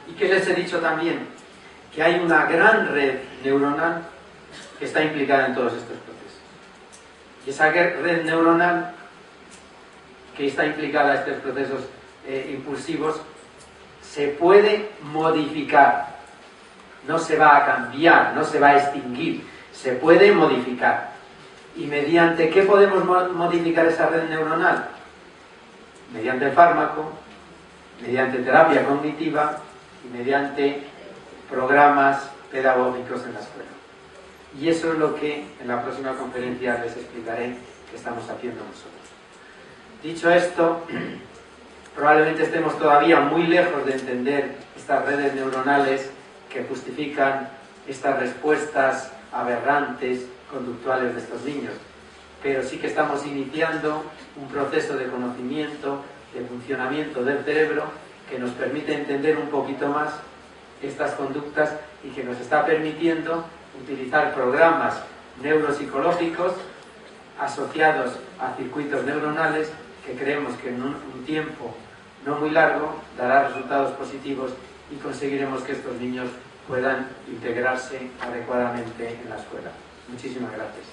¿Y qué les he dicho también? Que hay una gran red neuronal que está implicada en todos estos procesos. Y esa red neuronal que está implicada en estos procesos impulsivos se puede modificar. No se va a cambiar, no se va a extinguir, se puede modificar. ¿Y mediante qué podemos modificar esa red neuronal? Mediante el fármaco, mediante terapia cognitiva y mediante programas pedagógicos en la escuela. Y eso es lo que en la próxima conferencia les explicaré que estamos haciendo nosotros. Dicho esto, probablemente estemos todavía muy lejos de entender estas redes neuronales que justifican estas respuestas aberrantes conductuales de estos niños, pero sí que estamos iniciando un proceso de conocimiento, de funcionamiento del cerebro que nos permite entender un poquito más estas conductas y que nos está permitiendo utilizar programas neuropsicológicos asociados a circuitos neuronales que creemos que en un tiempo no muy largo dará resultados positivos y conseguiremos que estos niños puedan integrarse adecuadamente en la escuela. Muchísimas gracias.